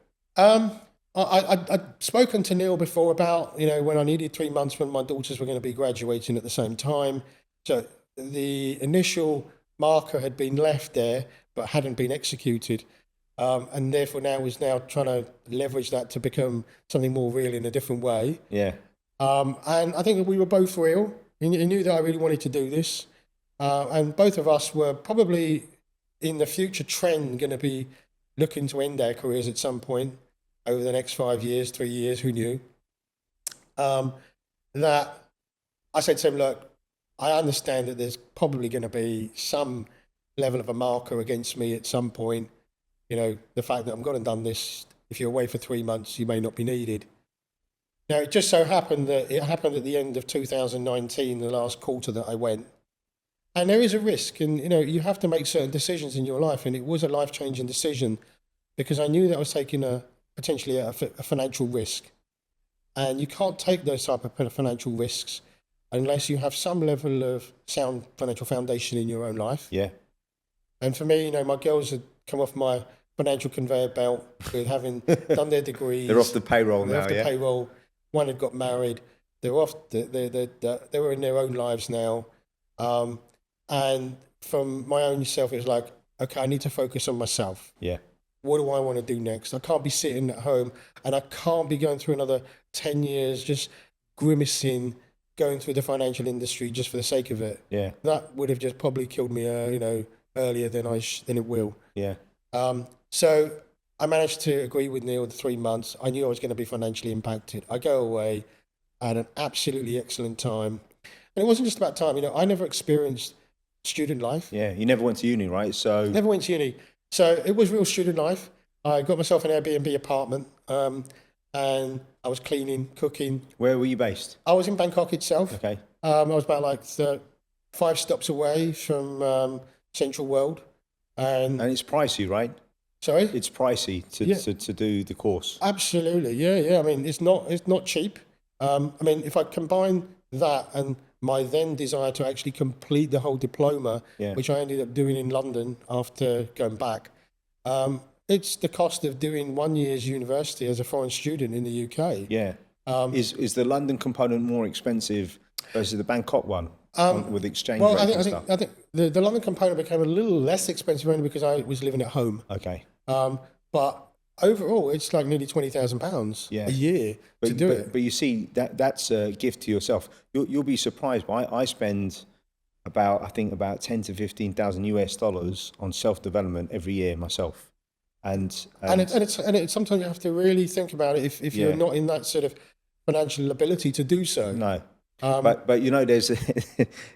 I'd spoken to Neil before about, when I needed 3 months when my daughters were going to be graduating at the same time. So the initial marker had been left there, but hadn't been executed. And therefore was now trying to leverage that to become something more real in a different way. Yeah. And I think that we were both real. He knew that I really wanted to do this. And both of us were probably in the future trend going to be looking to end their careers at some point over the next 5 years, 3 years, who knew? That I said to him, look, I understand that there's probably going to be some level of a marker against me at some point. You know, the fact that I'm going to done this, if you're away for 3 months, you may not be needed. Now, it just so happened that it happened at the end of 2019, the last quarter that I went. And there is a risk, and, you know, you have to make certain decisions in your life. And it was a life-changing decision because I knew that I was taking potentially a financial risk. And you can't take those type of financial risks unless you have some level of sound financial foundation in your own life. Yeah. And for me, you know, my girls had come off my financial conveyor belt with having done their degrees. They're off the payroll now, They're off the payroll. One had got married. They're off. They were in their own lives now. And from my own self, it was like, okay, I need to focus on myself. Yeah. What do I want to do next? I can't be sitting at home, and I can't be going through another 10 years just grimacing, going through the financial industry just for the sake of it. Yeah. That would have just probably killed me, you know, earlier than it will. Yeah. So I managed to agree with Neil the 3 months. I knew I was going to be financially impacted. I go away, I had an absolutely excellent time. And it wasn't just about time. You know, I never experienced student life. Yeah. You never went to uni, right? So Never went to uni. So it was real student life. I got myself an Airbnb apartment, and I was cleaning, cooking. where were you based? I was in Bangkok itself. Okay. I was about like 5 stops away from Central World. And it's pricey, right? sorry? It's pricey to do the course. Absolutely, yeah. I mean, it's not cheap. I mean, if I combine that and my then desire to actually complete the whole diploma, which I ended up doing in London after going back, it's the cost of doing 1 year's university as a foreign student in the UK. Yeah. Is the London component more expensive versus the Bangkok one with exchange Well, rates I and think stuff? I think the London component became a little less expensive only because I was living at home. Okay. But overall, it's like nearly £20,000 a year to do it. But you see, that's a gift to yourself. You'll be surprised. But I spend about 10 to 15,000 US dollars on self development every year myself. And it's sometimes you have to really think about it if you're not in that sort of financial ability to do so. No. But you know, there's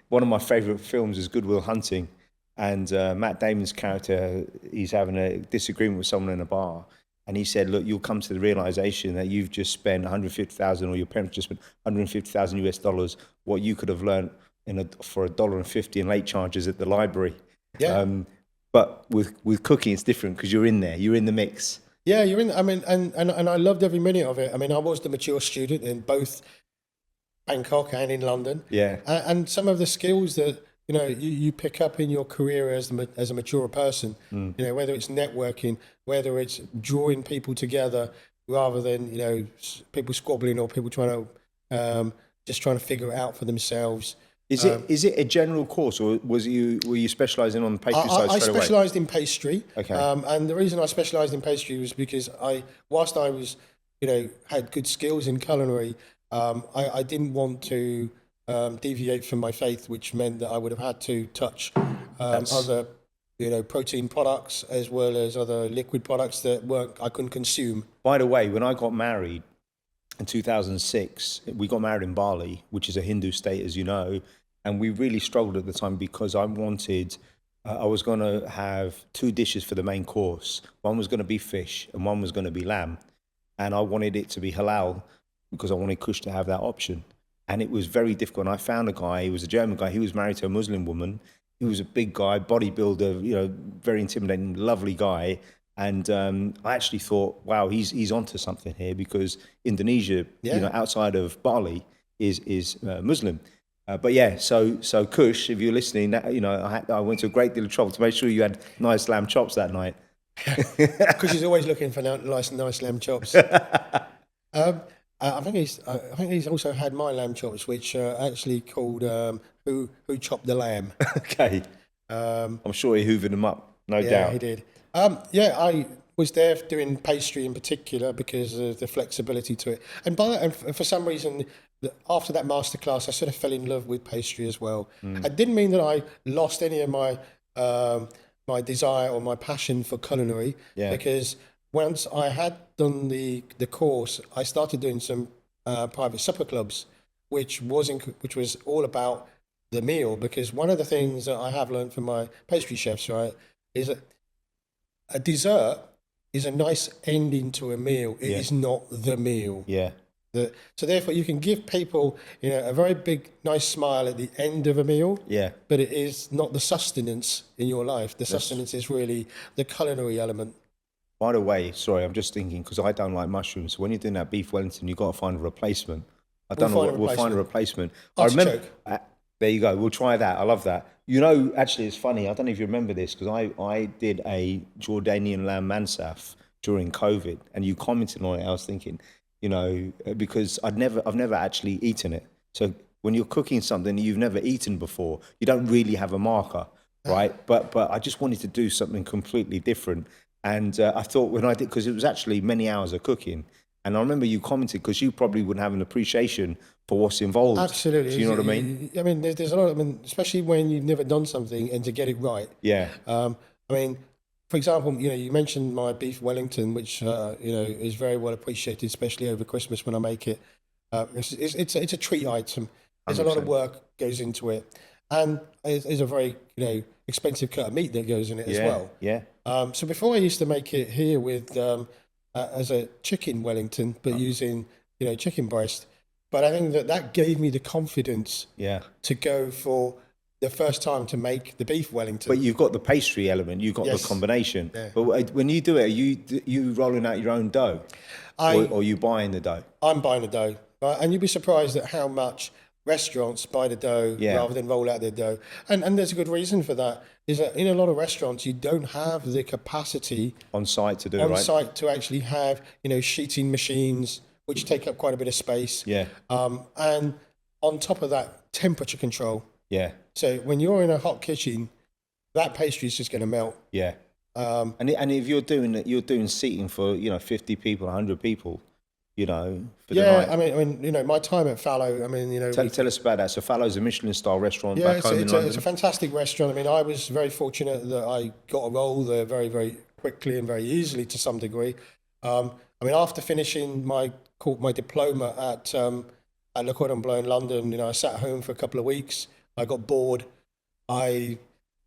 one of my favorite films is Good Will Hunting, and Matt Damon's character, he's having a disagreement with someone in a bar, and he said, look, you'll come to the realization that you've just spent 150,000, or your parents just spent 150,000 US dollars, what you could have learned for $1.50 in late charges at the library. Yeah. But with cooking, it's different because you're in there, you're in the mix. Yeah, you're in. I mean, and I loved every minute of it. I mean, I was the mature student in both Bangkok and in London. Yeah. And some of the skills that you pick up in your career as a mature person, you know, whether it's networking, whether it's drawing people together rather than people squabbling or people trying to just trying to figure it out for themselves. Is it a general course, or were you specialising on the pastry side I straight away? specialised in pastry. Okay. And the reason I specialised in pastry was because whilst I was, had good skills in culinary, I didn't want to deviate from my faith, which meant that I would have had to touch other, protein products as well as other liquid products that I couldn't consume. By the way, when I got married in 2006, we got married in Bali, which is a Hindu state, as you know, and we really struggled at the time because I wanted, I was going to have 2 dishes for the main course. One was going to be fish and one was going to be lamb. And I wanted it to be halal because I wanted Kush to have that option. And it was very difficult. And I found a guy, he was a German guy, he was married to a Muslim woman. He was a big guy, bodybuilder, very intimidating, lovely guy. And I actually thought, wow, he's onto something here because Indonesia, outside of Bali, is Muslim. But yeah, so Kush, if you're listening, I went to a great deal of trouble to make sure you had nice lamb chops that night. Kush is always looking for nice lamb chops. I think he's also had my lamb chops, which are actually called Who Chopped the Lamb. Okay. I'm sure he hoovered them up, no doubt. Yeah, he did. I was there doing pastry in particular because of the flexibility to it. And for some reason, after that masterclass, I sort of fell in love with pastry as well. It didn't mean that I lost any of my my desire or my passion for culinary. Yeah. Because once I had done the course, I started doing some private supper clubs, which was all about the meal. Because one of the things that I have learned from my pastry chefs, right, is that a dessert is a nice ending to a meal. It is not the meal. Yeah. So therefore, you can give people, a very big, nice smile at the end of a meal. Yeah. But it is not the sustenance in your life. The sustenance is really the culinary element. By the way, sorry, I'm just thinking because I don't like mushrooms. So when you're doing that beef Wellington, you've got to find a replacement. We'll find a replacement. I remember. There you go. We'll try that. I love that. Actually, it's funny. I don't know if you remember this because I did a Jordanian lamb mansaf during COVID, and you commented on it. I was thinking, because I've never actually eaten it. So when you're cooking something you've never eaten before, you don't really have a marker, right? But I just wanted to do something completely different. And I thought when I did, because it was actually many hours of cooking, and I remember you commented because you probably wouldn't have an appreciation for what's involved. Absolutely. Do you know what I mean? I mean, there's a lot. Especially when you've never done something and to get it right. Yeah. For example, you mentioned my beef Wellington, which is very well appreciated, especially over Christmas when I make it. It's a treat item. There's 100%. A lot of work goes into it, and it's a very expensive cut of meat that goes in it as well. Yeah. So before I used to make it here with as a chicken Wellington, but using chicken breast. But I think that gave me the confidence to go for the first time to make the beef Wellington. But you've got the pastry element, you've got the combination. Yeah. But when you do it, are you rolling out your own dough? Or are you buying the dough? I'm buying the dough. Right? And you'd be surprised at how much restaurants buy the dough rather than roll out their dough. And there's a good reason for that, is that in a lot of restaurants, you don't have the capacity on site to do it, right? On site to actually have, sheeting machines, which take up quite a bit of space. Yeah. And on top of that, temperature control. Yeah. So when you're in a hot kitchen, that pastry is just going to melt. Yeah. And if you're doing seating for 50 people, 100 people, for the night. I mean, my time at Fallow. Tell us about that. So Fallow's a Michelin-star restaurant back home in London. It's a fantastic restaurant. I mean, I was very fortunate that I got a role there very, very quickly and very easily to some degree. After finishing my diploma at Le Cordon Bleu in London, I sat home for a couple of weeks. I got bored. I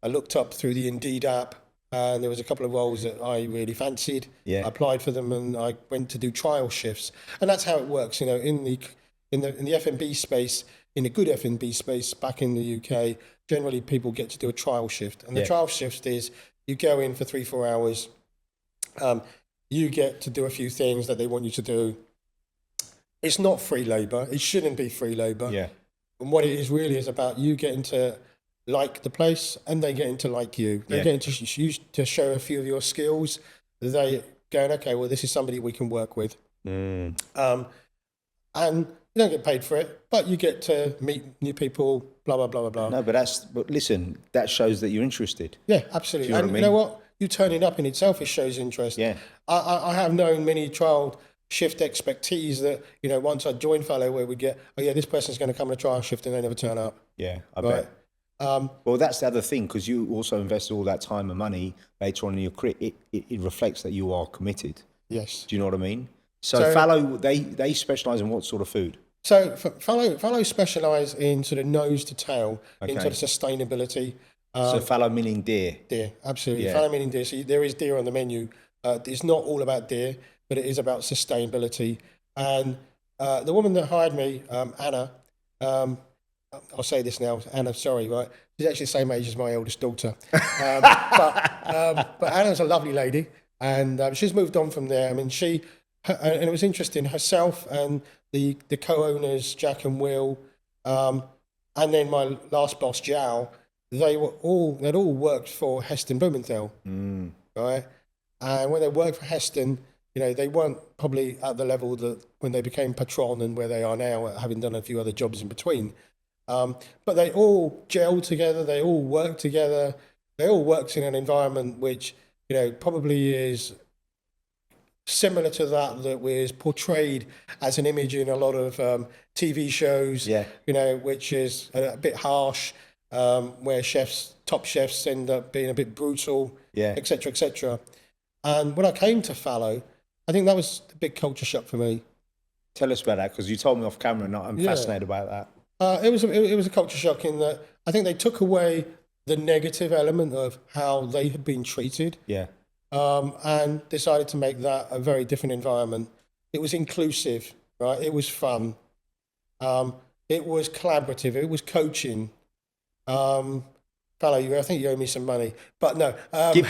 looked up through the Indeed app, and there was a couple of roles that I really fancied. Yeah. I applied for them, and I went to do trial shifts. And that's how it works, in the F&B space, in the good F&B space back in the UK. Generally, people get to do a trial shift, and the trial shift is you go in for 3-4 hours. You get to do a few things that they want you to do. It's not free labour. It shouldn't be free labour. Yeah. And what it is really is about you getting to like the place and they getting to like you. They're getting to show a few of your skills. They going, okay, well, this is somebody we can work with. And you don't get paid for it, but you get to meet new people, blah, blah, blah, blah, blah. No, but listen, that shows that you're interested. Yeah, absolutely. And you know what? You turning up in itself, it shows interest. Yeah. I have known many trial shift expertise that, once I joined Fallow, where we get, this person's going to come on a trial shift and they never turn up. Yeah, I bet. Well, that's the other thing, because you also invest all that time and money later on in your career. It reflects that you are committed. Yes. Do you know what I mean? So Fallow, they specialise in what sort of food? So Fallow specialise in sort of nose to tail, in sort of sustainability. So fallow meaning deer? Deer, absolutely. Yeah. Fallow meaning deer. So there is deer on the menu. It's not all about deer, but it is about sustainability. And the woman that hired me, Anna, I'll say this now, Anna, sorry, right? She's actually the same age as my eldest daughter. But Anna's a lovely lady, and she's moved on from there. I mean, and it was interesting, herself and the co-owners, Jack and Will, and then my last boss, Jow, they'd all worked for Heston Blumenthal, right? And when they worked for Heston, they weren't probably at the level that when they became patron and where they are now, having done a few other jobs in between. But they all gelled together. They all worked together. They all worked in an environment which, probably is similar to that was portrayed as an image in a lot of TV shows, which is a bit harsh. where top chefs end up being a bit brutal, Yeah. et cetera, et cetera. And when I came to Fallow, I think that was a big culture shock for me. Tell us about that, because you told me off camera, and I'm fascinated about that. It was a culture shock in that I think they took away the negative element of how they had been treated, Yeah. and decided to make that a very different environment. It was inclusive, right? It was fun. It was collaborative. It was coaching. Fellow, I think you owe me some money, but no.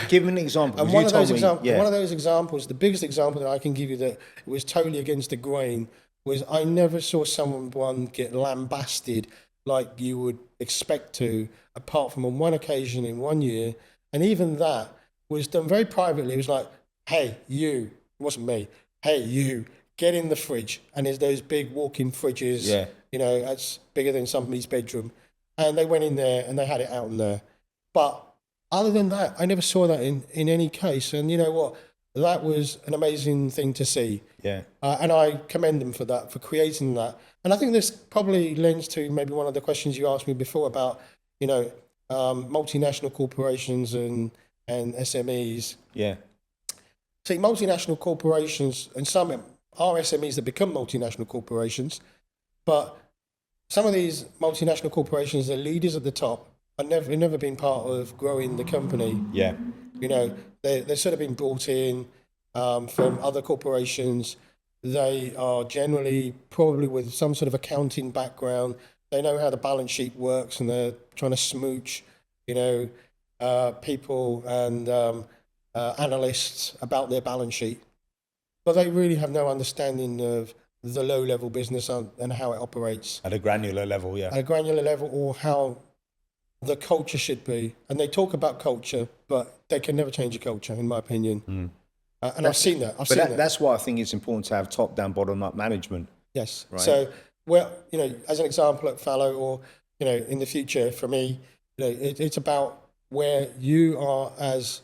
Give me an example. And one of those examples, the biggest example that I can give you that was totally against the grain was I never saw someone get lambasted like you would expect to, apart from on one occasion in 1 year. And even that was done very privately. It was like, hey, you, it wasn't me, hey, you, get in the fridge. And there's those big walk-in fridges, that's bigger than somebody's bedroom. And they went in there and they had it out in there. But other than that, I never saw that in any case. And you know what? That was an amazing thing to see. Yeah. And I commend them for that, for creating that. And I think this probably lends to maybe one of the questions you asked me before about, multinational corporations and SMEs. Yeah. See, multinational corporations, and some are SMEs that become multinational corporations, but some of these multinational corporations, the leaders at the top, have never been part of growing the company. Yeah. They've sort of been brought in from other corporations. They are generally probably with some sort of accounting background. They know how the balance sheet works, and they're trying to smooch, people and analysts about their balance sheet. But they really have no understanding of the low-level business and how it operates. At a granular level, yeah. At a granular level, or how the culture should be. And they talk about culture, but they can never change a culture, in my opinion. And I've seen that. That's why I think it's important to have top-down, bottom-up management. Yes. Right? So, as an example at Fallow, or, in the future for me, it's about where you are as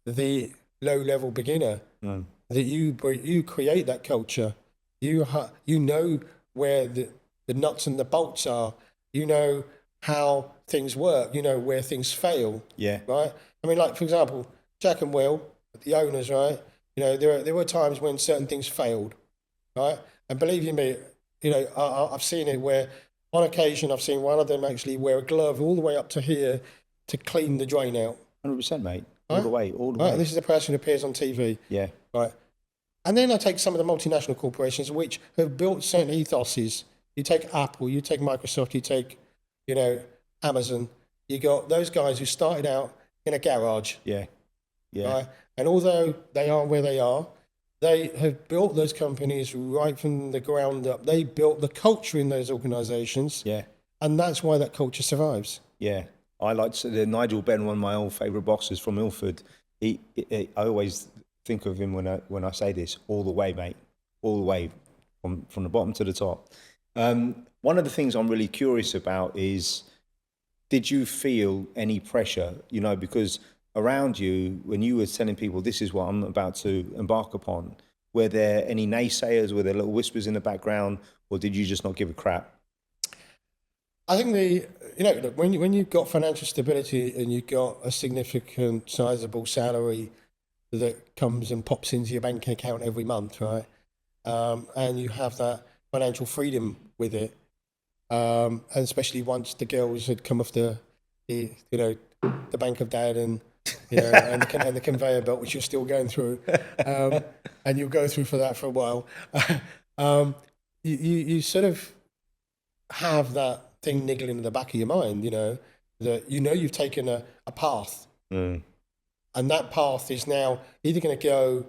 the low-level beginner, that you create that culture. You know where the nuts and the bolts are. You know how things work. You know where things fail. Yeah. Right. I mean, like for example, Jack and Will, the owners, right? There were times when certain things failed, right? And believe you me, I've seen it where on occasion I've seen one of them actually wear a glove all the way up to here to clean the drain out. 100%, mate. All the way. Right. This is a person who appears on TV. Yeah. Right. And then I take some of the multinational corporations which have built certain ethoses. You take Apple, you take Microsoft, you take, Amazon. You got those guys who started out in a garage. Yeah. Yeah. Right? And although they are where they are, they have built those companies right from the ground up. They built the culture in those organizations. Yeah. And that's why that culture survives. Yeah. I like to say Nigel Benn, one of my old favourite boxers from Ilford. I always think of him when I say this, all the way, mate, all the way from the bottom to the top. One of the things I'm really curious about is, did you feel any pressure, because around you, when you were telling people, this is what I'm about to embark upon, were there any naysayers, were there little whispers in the background, or did you just not give a crap? I think look, when you've got financial stability and you've got a significant, sizable salary that comes and pops into your bank account every month, right? And you have that financial freedom with it, and especially once the girls had come off the bank of dad and and the conveyor belt, which you're still going through, and you'll go through for that for a while. You sort of have that thing niggling in the back of your mind, that you've taken a path. And that path is now either going to go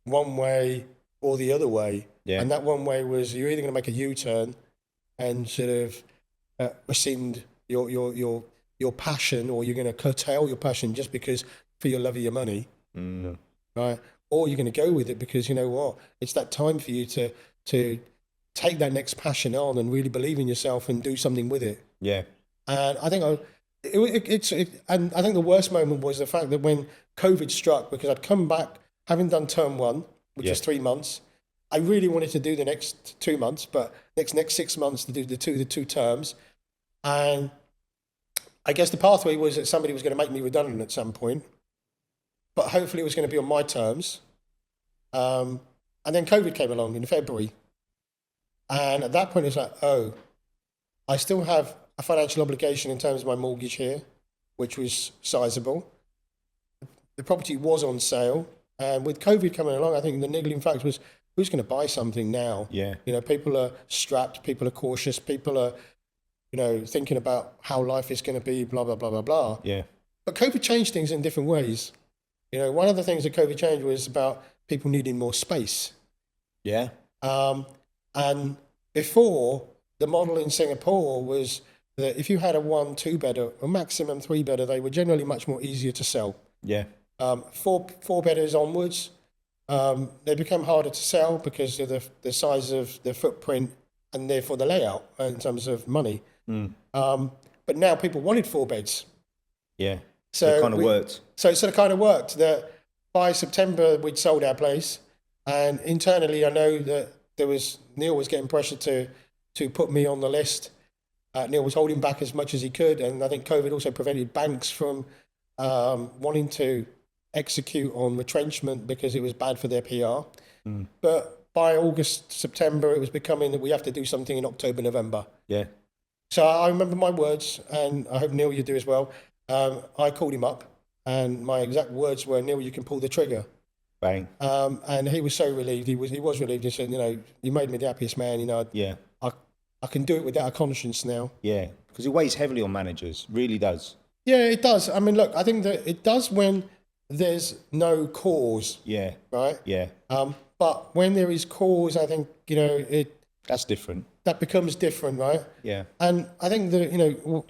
one way or the other way. Yeah. And that one way was you're either going to make a U-turn and sort of rescind your passion, or you're going to curtail your passion just because for your love of your money, right? Or you're going to go with it because you know what, it's that time for you to take that next passion on and really believe in yourself and do something with it. Yeah. And I think and I think the worst moment was the fact that when COVID struck, because I'd come back having done term one, which was 3 months. I really wanted to do the next 2 months, but next 6 months to do the two terms. And I guess the pathway was that somebody was going to make me redundant at some point, but hopefully it was going to be on my terms. And then COVID came along in February. And at that point, it's like, oh, I still have a financial obligation in terms of my mortgage here, which was sizable. The property was on sale. And with COVID coming along, I think the niggling factor was, who's going to buy something now? Yeah. You know, people are strapped, people are cautious, people are, you know, thinking about how life is going to be, blah, blah, blah, blah, blah. Yeah. But COVID changed things in different ways. You know, one of the things that COVID changed was about people needing more space. Yeah. And before, the model in Singapore was that if you had a 1-2-bedder or maximum 3-bedder, they were generally much more easier to sell. Yeah. 4-bedders onwards, they become harder to sell because of the size of the footprint and therefore the layout in terms of money. But now people wanted 4 beds. Yeah. So it kind of worked. So it sort of kind of worked that by September we'd sold our place, and internally I know that Neil was getting pressure to put me on the list. Neil was holding back as much as he could, and I think COVID also prevented banks from wanting to execute on retrenchment because it was bad for their PR. But by August, September, it was becoming that we have to do something in October, November. Yeah. So I remember my words, and I hope, Neil, you do as well. I called him up, and my exact words were, Neil, you can pull the trigger. Bang. And he was so relieved. He was relieved. He said, you know, you made me the happiest man. You know, Yeah. I can do it without a conscience now. Yeah. Because it weighs heavily on managers. Really does. Yeah, it does. I mean, look, I think that it does when there's no cause. Yeah. Right. Yeah. But when there is cause, I think, you know, That's different. that becomes different, right? Yeah. And I think that, you know,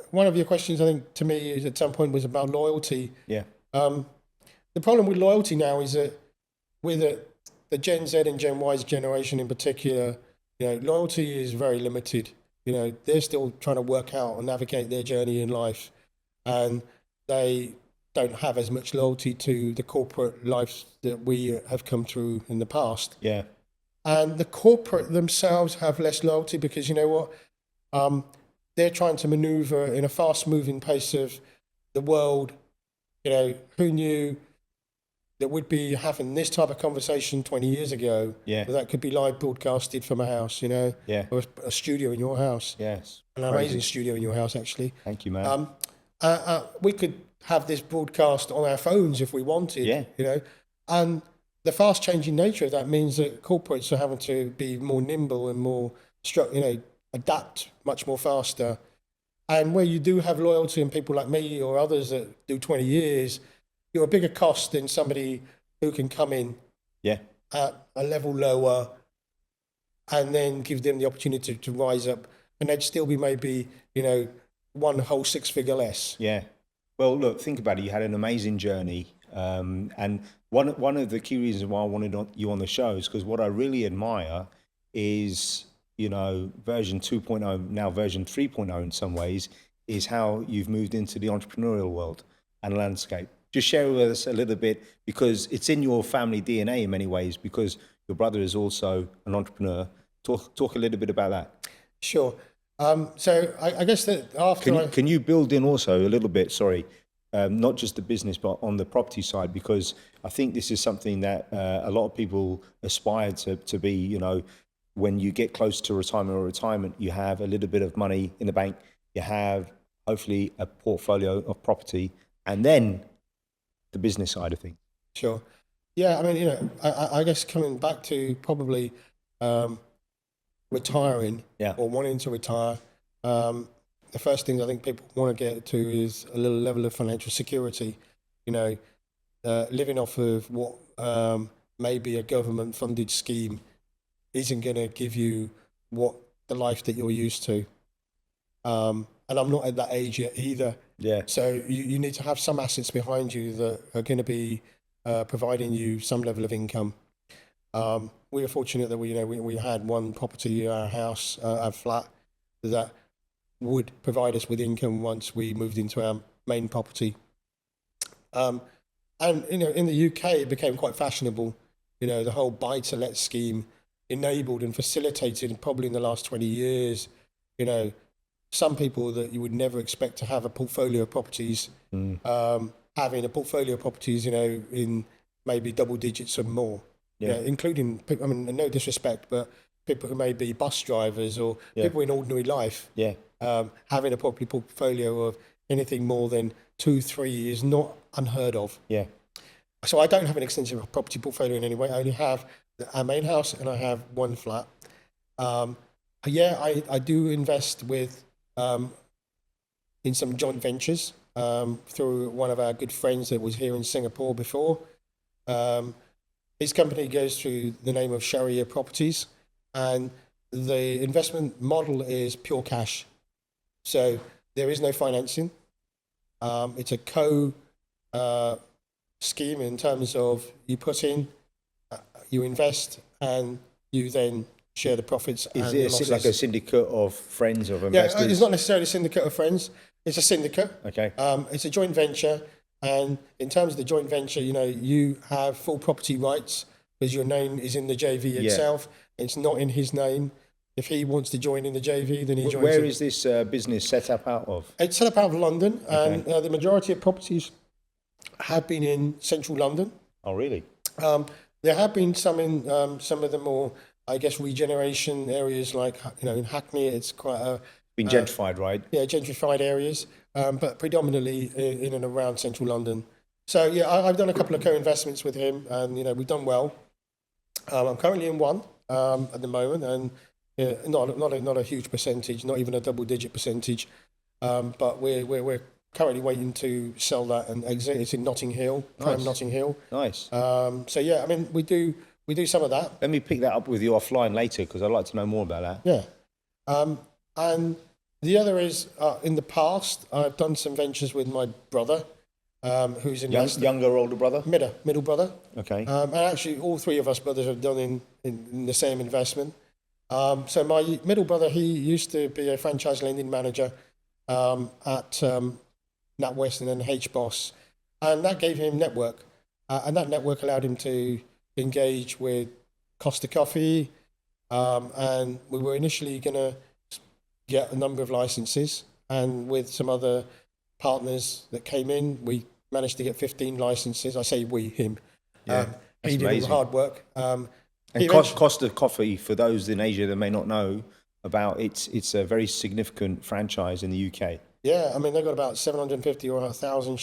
one of your questions, I think, to me, is at some point was about loyalty. Yeah. The problem with loyalty now is that with the Gen Z and Gen Y's generation in particular, you know, loyalty is very limited. You know, they're still trying to work out and navigate their journey in life, and they don't have as much loyalty to the corporate life that we have come through in the past. Yeah. And the corporate themselves have less loyalty because, you know what, they're trying to maneuver in a fast-moving pace of the world. You know, who knew that we'd be having this type of conversation 20 years ago? Yeah. That could be live broadcasted from a house, you know, Yeah. or a studio in your house. Yes. An amazing studio in your house, actually. Thank you, man. We could have this broadcast on our phones if we wanted, Yeah. you know, and the fast changing nature of that means that corporates are having to be more nimble and more, you know, adapt much more faster. And where you do have loyalty in people like me or others that do 20 years, you're a bigger cost than somebody who can come in Yeah. at a level lower and then give them the opportunity to rise up, and they'd still be maybe, you know, one whole 6-figure less. Yeah. Well, look, think about it. You had an amazing journey. And one of the key reasons why I wanted you on the show is because what I really admire is, you know, version 2.0, now version 3.0 in some ways, is how you've moved into the entrepreneurial world and landscape. Just share with us a little bit, because it's in your family DNA in many ways, because your brother is also an entrepreneur. Talk a little bit about that. Sure. So I guess that after Can you build in also a little bit, not just the business, but on the property side, because I think this is something that a lot of people aspire to be, you know, when you get close to retirement, you have a little bit of money in the bank, you have hopefully a portfolio of property, and then the business side of things. Sure. Yeah, I mean, you know, I guess coming back to probably retiring or wanting to retire, the first thing I think people want to get to is a little level of financial security. You know, living off of what may be a government-funded scheme isn't going to give you what the life that you're used to. And I'm not at that age yet either. Yeah. So you need to have some assets behind you that are going to be providing you some level of income. We were fortunate that we had one property, our house, our flat, that would provide us with income once we moved into our main property. And you know, in the UK, it became quite fashionable. You know, the whole buy-to-let scheme enabled and facilitated, probably in the last 20 years, you know, some people that you would never expect to have a portfolio of properties, having a portfolio of properties, in maybe double digits or more, including, I mean, no disrespect, but people who may be bus drivers or people in ordinary life, having a property portfolio of anything more than 2-3 is not unheard of. Yeah. So I don't have an extensive property portfolio in any way. I only have our main house and I have one flat. I do invest with in some joint ventures through one of our good friends that was here in Singapore before. His company goes through the name of Sharia Properties, and the investment model is pure cash. So there is no financing. It's a scheme in terms of you put in, you invest, and you then share the profits. Is it like a syndicate of friends of investors? Yeah, it's not necessarily a syndicate of friends. It's a syndicate. Okay. It's a joint venture, and in terms of the joint venture, you have full property rights because your name is in the JV itself. It's not in his name. If he wants to join in the JV, then he joins. Where is this business set up out of? It's set up out of London, and the majority of properties have been in central London. Oh, really? There have been some in some of the more, I guess, regeneration areas, like in Hackney. It's quite been gentrified, right? Yeah, gentrified areas, but predominantly in and around central London. So I've done a couple of co-investments with him, and we've done well. I'm currently in one at the moment, and not a huge percentage, not even a double-digit percentage, but we're currently waiting to sell that and exit. It's in Notting Hill, prime Notting Hill. Nice. I mean, we do some of that. Let me pick that up with you offline later because I'd like to know more about that. Yeah. And the other is, in the past, I've done some ventures with my brother, who's in younger, older brother? Middle brother. Okay. And actually, all three of us brothers have done in the same investment. So my middle brother, he used to be a franchise lending manager at NatWest and then HBOS, and that gave him network, and that network allowed him to engage with Costa Coffee, and we were initially going to get a number of licenses, and with some other partners that came in, we managed to get 15 licenses. I say we, him. Yeah, he did all the hard work. And Costa Coffee, for those in Asia that may not know about, it's a very significant franchise in the UK. Yeah, I mean, they've got about 750 or 1,000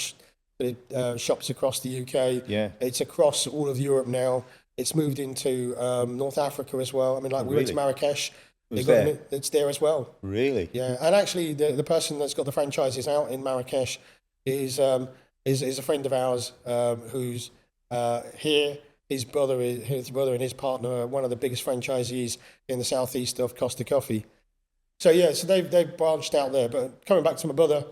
shops across the UK. Yeah. It's across all of Europe now. It's moved into North Africa as well. I mean, we went to Marrakesh. It's there as well. Really? Yeah, and actually, the person that's got the franchises out in Marrakesh is a friend of ours who's here. His brother and his partner are one of the biggest franchisees in the southeast of Costa Coffee. So they've branched out there. But coming back to my brother,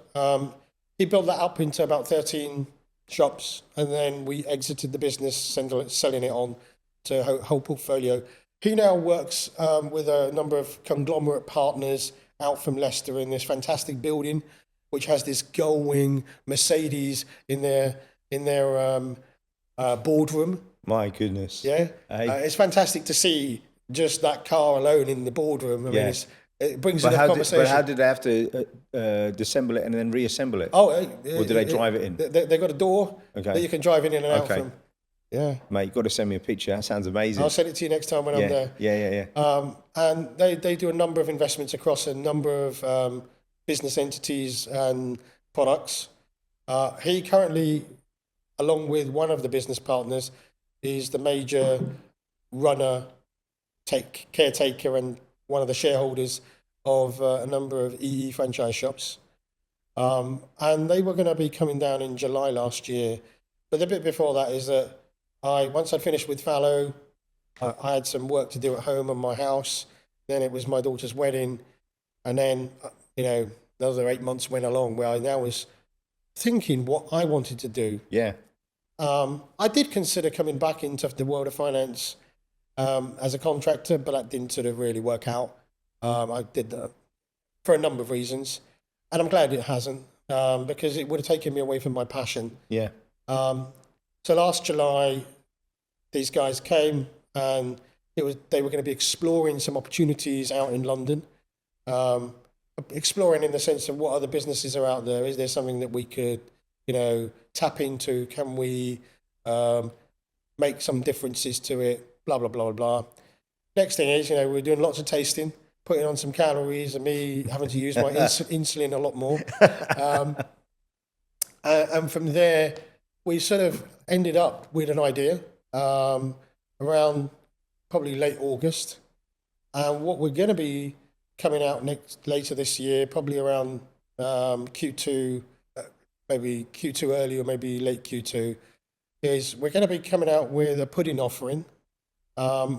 he built that up into about 13 shops, and then we exited the business, selling it on to a whole portfolio. He now works with a number of conglomerate partners out from Leicester in this fantastic building, which has this gull-wing Mercedes in their boardroom. My goodness. Yeah, it's fantastic to see just that car alone in the boardroom. I mean, it brings in a conversation. But how did they have to disassemble it and then reassemble it? Or did they drive it in? They got a door that you can drive in and out from. Yeah. Mate, you've got to send me a picture. That sounds amazing. I'll send it to you next time when I'm there. Yeah. And they do a number of investments across a number of business entities and products. He currently, along with one of the business partners, is the major runner, caretaker, and one of the shareholders of a number of EE franchise shops. And they were going to be coming down in July last year. But the bit before that is that once I'd finished with Fallow, I had some work to do at home on my house. Then it was my daughter's wedding. And then, another 8 months went along where I now was thinking what I wanted to do. Yeah. I did consider coming back into the world of finance as a contractor, but that didn't sort of really work out. I did that for a number of reasons. And I'm glad it hasn't, because it would have taken me away from my passion. Yeah. So last July, these guys came, and they were going to be exploring some opportunities out in London. exploring in the sense of what other businesses are out there. Is there something that we could, tap into? Can we make some differences to it? Blah, blah, blah, blah. Next thing is, we're doing lots of tasting, putting on some calories, and me having to use my insulin a lot more. And from there, we sort of ended up with an idea around probably late August. And what we're going to be coming out later this year, probably around Q2, maybe Q2 early or maybe late Q2, is we're going to be coming out with a pudding offering.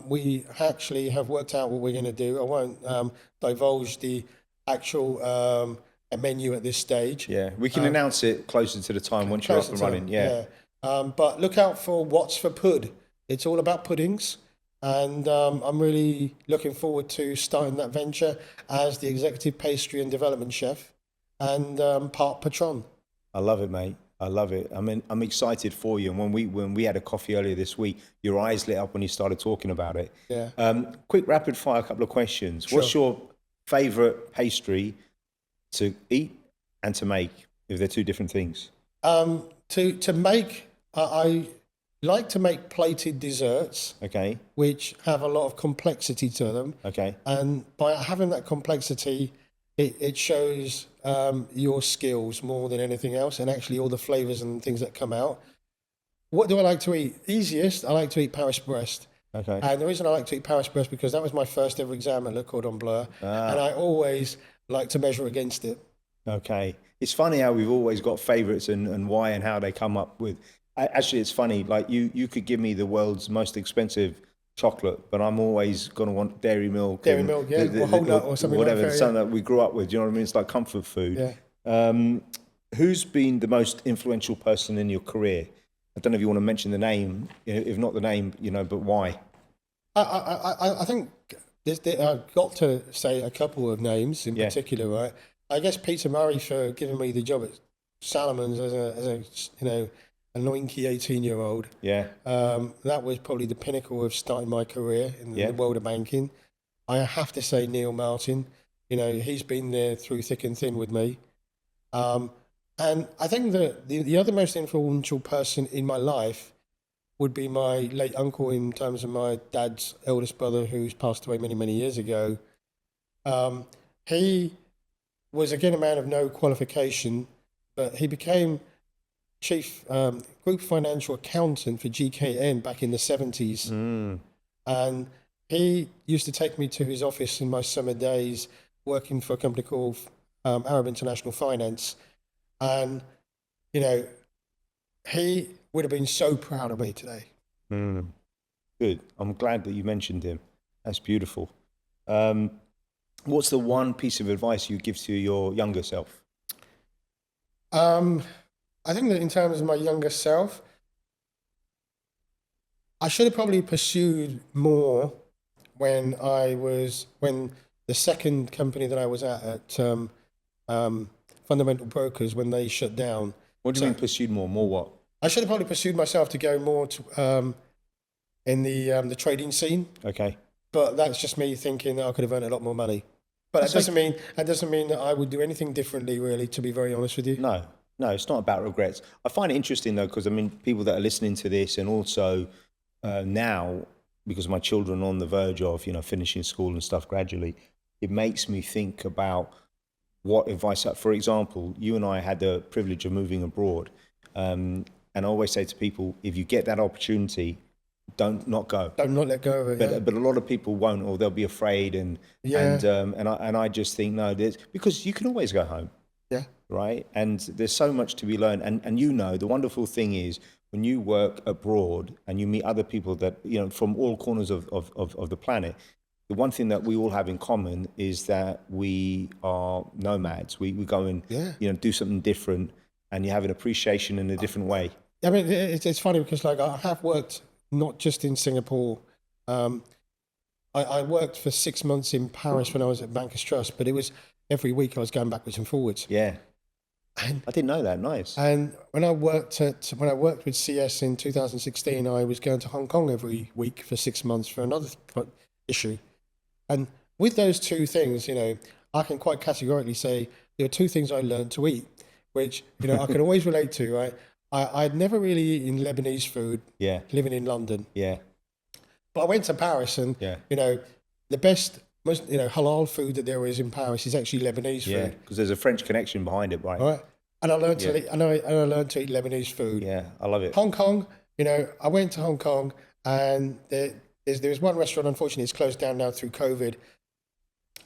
We actually have worked out what we're going to do. I won't divulge the actual menu at this stage. Yeah, we can announce it closer to the time once you're up and running. Yeah. But look out for What's for Pud. It's all about puddings. And I'm really looking forward to starting that venture as the executive pastry and development chef and part patron. I love it, mate. I love it. I mean, I'm excited for you. And when we had a coffee earlier this week, your eyes lit up when you started talking about it. Yeah. Quick rapid fire, couple of questions. Sure. What's your favorite pastry to eat and to make, if they're two different things? To make, I like to make plated desserts. Okay. Which have a lot of complexity to them. Okay. And by having that complexity, it shows your skills more than anything else, and actually all the flavors and things that come out. What do I like to eat? Easiest, I like to eat Paris Brest. Okay. And the reason I like to eat Paris Brest because that was my first ever exam at Le Cordon Bleu, and I always like to measure against it. Okay. It's funny how we've always got favorites and why and how they come up with. Actually, it's funny. Like you could give me the world's most expensive chocolate, but I'm always going to want dairy milk. Dairy milk, yeah, or whole nut or something whatever, like that. Something that we grew up with. Do you know what I mean? It's like comfort food. Yeah. Who's been the most influential person in your career? I don't know if you want to mention the name. If not the name, but why? I think I've got to say a couple of names in particular, right? I guess Peter Murray for giving me the job at Salomon's as a a noinky 18-year-old. Yeah. That was probably the pinnacle of starting my career in the world of banking. I have to say Neil Martin, he's been there through thick and thin with me. And I think that the other most influential person in my life would be my late uncle in terms of my dad's eldest brother who's passed away many, many years ago. He was, again, a man of no qualification, but he became chief group financial accountant for GKN back in the 70s. And he used to take me to his office in my summer days working for a company called Arab International Finance. And, he would have been so proud of me today. Good. I'm glad that you mentioned him. That's beautiful. What's the one piece of advice you give to your younger self? I think that in terms of my younger self, I should have probably pursued more when the second company that I was at Fundamental Brokers, when they shut down. What do you mean pursued more? More what? I should have probably pursued myself to go more to, in the trading scene. Okay. But that's just me thinking that I could have earned a lot more money. But that doesn't mean that I would do anything differently, really, to be very honest with you. No, it's not about regrets. I find it interesting, though, because, people that are listening to this and also now, because my children are on the verge of, finishing school and stuff gradually, it makes me think about what advice, for example, you and I had the privilege of moving abroad. And I always say to people, if you get that opportunity, don't not go. Don't not let go of it. But a lot of people won't, or they'll be afraid. And I just think, no, because you can always go home. Yeah. Right. And there's so much to be learned. And the wonderful thing is when you work abroad and you meet other people that, from all corners of the planet, the one thing that we all have in common is that we are nomads. We go and, do something different, and you have an appreciation in a different way. It's funny because I have worked not just in Singapore. I worked for 6 months in Paris when I was at Bankers Trust, but it was every week I was going backwards and forwards. Yeah. And I didn't know that. Nice. And when I worked with CS in 2016, I was going to Hong Kong every week for 6 months for another issue. And with those two things, I can quite categorically say there are two things I learned to eat, which, I can always relate to, right? I'd never really eaten Lebanese food living in London. Yeah. But I went to Paris and, Yeah. The best, most, halal food that there is in Paris is actually Lebanese food. Yeah, because there's a French connection behind it, right? Right. And I learned to eat, and I learned to eat Lebanese food. Yeah, I love it. Hong Kong, I went to Hong Kong and there's one restaurant, unfortunately, it's closed down now through COVID.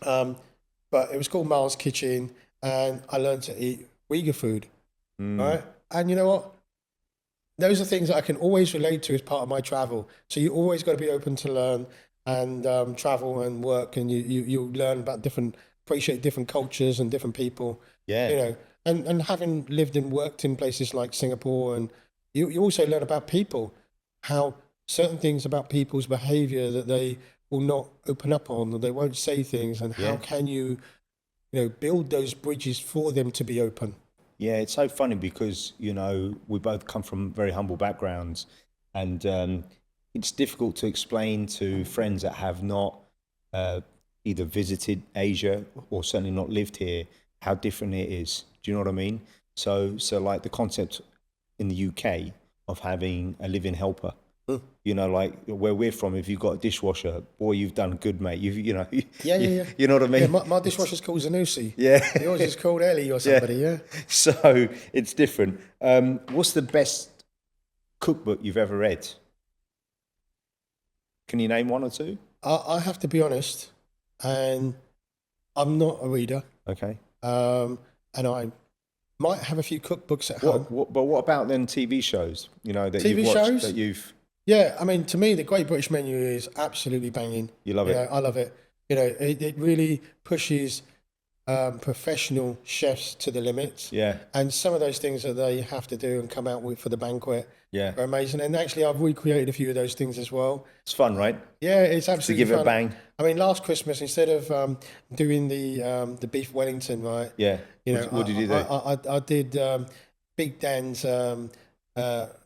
But it was called Miles Kitchen, and I learned to eat Uyghur food. Right. And you know what? Those are things that I can always relate to as part of my travel. So you always got to be open to learn and travel and work, and you learn about appreciate different cultures and different people. Yeah. And having lived and worked in places like Singapore, and you also learn about people, how certain things about people's behavior that they will not open up on, or they won't say things, and how can you, build those bridges for them to be open. Yeah, it's so funny because, we both come from very humble backgrounds, and it's difficult to explain to friends that have not either visited Asia or certainly not lived here how different it is. Do you know what I mean? So like the concept in the UK of having a living helper, like where we're from, if you've got a dishwasher, boy, you've done good, mate. You know what I mean? Yeah, my dishwasher's called Zanussi. Yeah. Yours is called Ellie or somebody, yeah. So it's different. What's the best cookbook you've ever read? Can you name one or two? I have to be honest, and I'm not a reader. Okay. And I might have a few cookbooks at home. But what about then TV shows? That TV you've watched, shows? that you've. Yeah, I mean, to me, the Great British Menu is absolutely banging. You love it? I love it. It really pushes professional chefs to the limits. Yeah. And some of those things that they have to do and come out with for the banquet are amazing. And actually, I've recreated a few of those things as well. It's fun, right? Yeah, it's absolutely to give fun. it a bang. I mean, last Christmas, instead of doing the beef Wellington, right? Yeah. What did you do? I did Big Dan's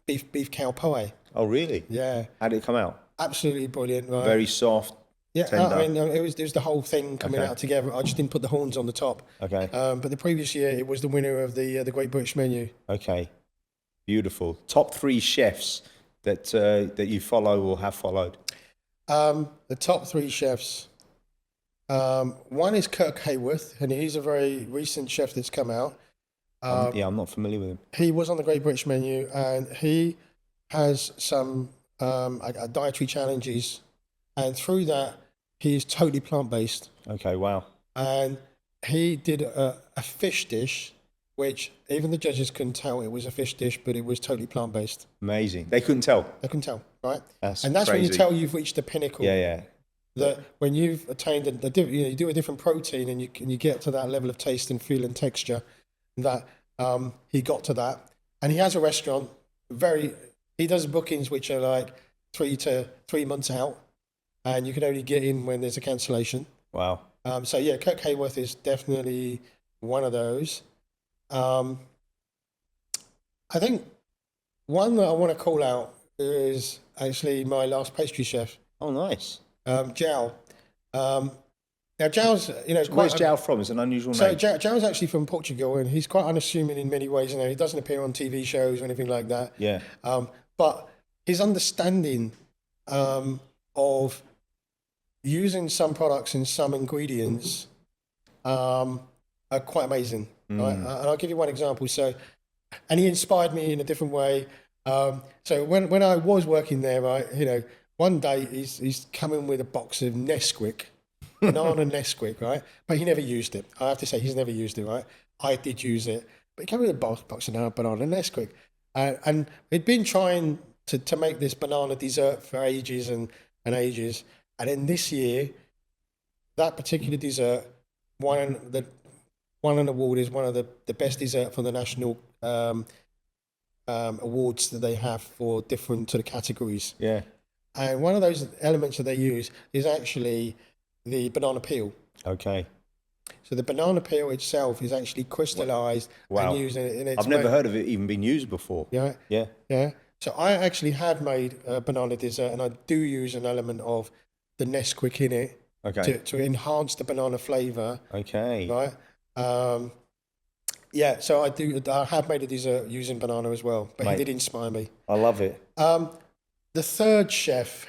beef cow pie. Oh, really? Yeah. How did it come out? Absolutely brilliant, right? Very soft. Yeah, tender. I mean, it was the whole thing coming out together. I just didn't put the horns on the top. Okay. But the previous year, it was the winner of the Great British Menu. Okay. Beautiful. Top 3 chefs that you follow or have followed. The top 3 chefs. One is Kirk Hayworth, and he's a very recent chef that's come out. I'm not familiar with him. He was on the Great British Menu, and he has some dietary challenges, and through that, he is totally plant-based. Okay, wow. And he did a fish dish, which even the judges couldn't tell it was a fish dish, but it was totally plant-based. Amazing. They couldn't tell. They couldn't tell, right? That's when crazy. you tell you've reached the pinnacle. Yeah. That when you've attained you do a different protein and you get to that level of taste and feel and texture, that he got to that. And he has a restaurant. He does bookings which are like 3 months out, and you can only get in when there's a cancellation. Wow. So yeah, Kirk Hayworth is definitely one of those. I think one that I want to call out is actually my last pastry chef. Oh, nice. Zhao. Now Zhao's, Where's Zhao from? It's an unusual name. So Zhao's actually from Portugal, and he's quite unassuming in many ways. He doesn't appear on TV shows or anything like that. Yeah. But his understanding of using some products and some ingredients are quite amazing. Right? And I'll give you one example. And he inspired me in a different way. So when I was working there, right, one day he's coming with a box of Nesquik, banana Nesquik, right? But he never used it. I have to say, he's never used it, right? I did use it, but he came with a box of banana Nesquik, and we'd been trying to make this banana dessert for ages and ages, and then this year, that particular dessert won an award as one of the best dessert for the national awards that they have for different sort of categories. Yeah. And one of those elements that they use is actually the banana peel. Okay. So the banana peel itself is actually crystallized and used in its. I've never heard of it even being used before. Yeah. Yeah. Yeah. So I actually have made a banana dessert, and I do use an element of the Nesquik in it. Okay. to enhance the banana flavour. Okay. Right. Yeah. So I have made a dessert using banana as well, but he Mate, did inspire me. I love it. The third chef.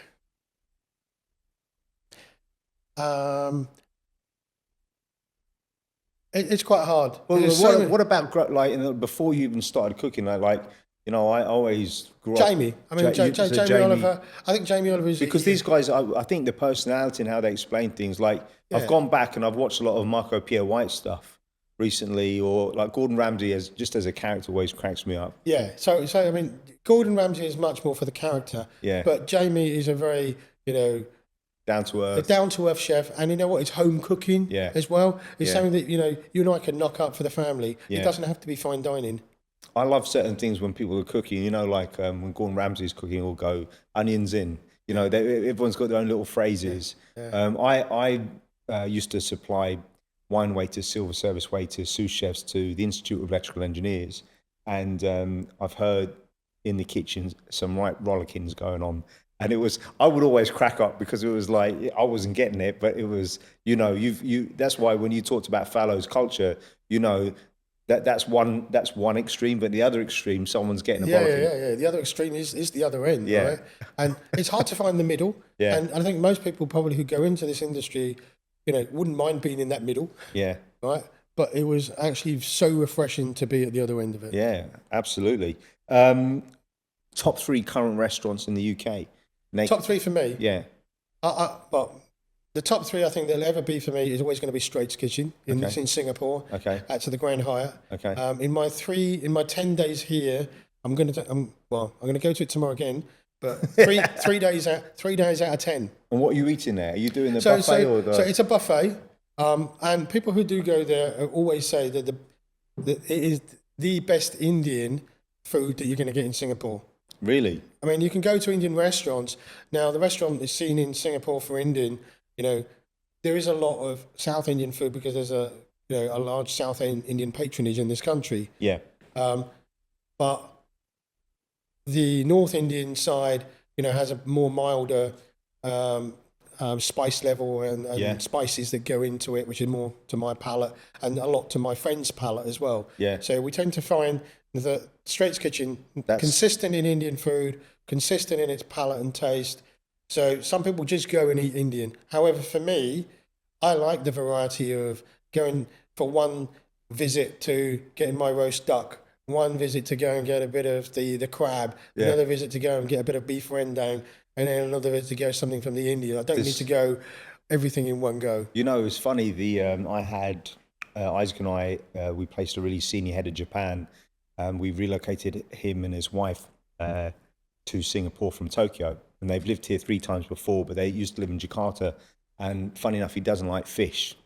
It's quite hard. Well, There's so many- what about before you even started cooking? I always grew up. Jamie. I mean, Ja- Jamie, so Jamie- Oliver. I think Jamie Oliver is Because these guys, I think the personality and how they explain things. Like I've gone back and I've watched a lot of Marco Pierre White stuff recently, or like Gordon Ramsay as a character always cracks me up. Yeah. So I mean, Gordon Ramsay is much more for the character. Yeah. But Jamie is a very Down to a earth. down-to-earth chef, and you know what? It's home cooking as well. It's something that you and I can knock up for the family. Yeah. It doesn't have to be fine dining. I love certain things when people are cooking. Like when Gordon Ramsay's cooking, he'll go onions in. Everyone's got their own little phrases. Yeah. I used to supply wine waiters, silver service waiters, sous chefs to the Institute of Electrical Engineers, and I've heard in the kitchen some right rollickings going on. And I would always crack up because it was like, I wasn't getting it, but it was, that's why when you talked about Fallow's culture, that's one extreme, but the other extreme, someone's getting a bollocking. Yeah. The other extreme is the other end, Yeah. right? And it's hard to find the middle. Yeah. And I think most people probably who go into this industry, wouldn't mind being in that middle. Yeah. Right. But it was actually so refreshing to be at the other end of it. Yeah, absolutely. Top 3 current restaurants in the UK. Top 3 for me. Yeah. Well, the top 3 I think that'll ever be for me is always going to be Straits Kitchen in Singapore. Okay. At the Grand Hyatt. Okay. In my 10 days here, I'm going to go to it tomorrow again. But 3 days out of 10. And what are you eating there? Are you doing the buffet or the? So it's a buffet, and people who do go there always say that it is the best Indian food that you're going to get in Singapore. Really? I mean, you can go to Indian restaurants. Now, the restaurant is seen in Singapore for Indian. There is a lot of South Indian food because there's a large South Indian patronage in this country. Yeah. But the North Indian side, has a more milder spice level and spices that go into it, which is more to my palate and a lot to my friend's palate as well. Yeah. So we tend to find the Straits Kitchen consistent in Indian food, consistent in its palate and taste. So some people just go and eat Indian. However, for me, I like the variety of going for one visit to getting my roast duck, one visit to go and get a bit of the crab, another visit to go and get a bit of beef rendang, and then another visit to go something from the Indian. I don't need to go everything in one go. It's funny. I had Isaac and I. We placed a really senior head of Japan. We relocated him and his wife to Singapore from Tokyo, and they've lived here 3 times before. But they used to live in Jakarta, and funny enough, he doesn't like fish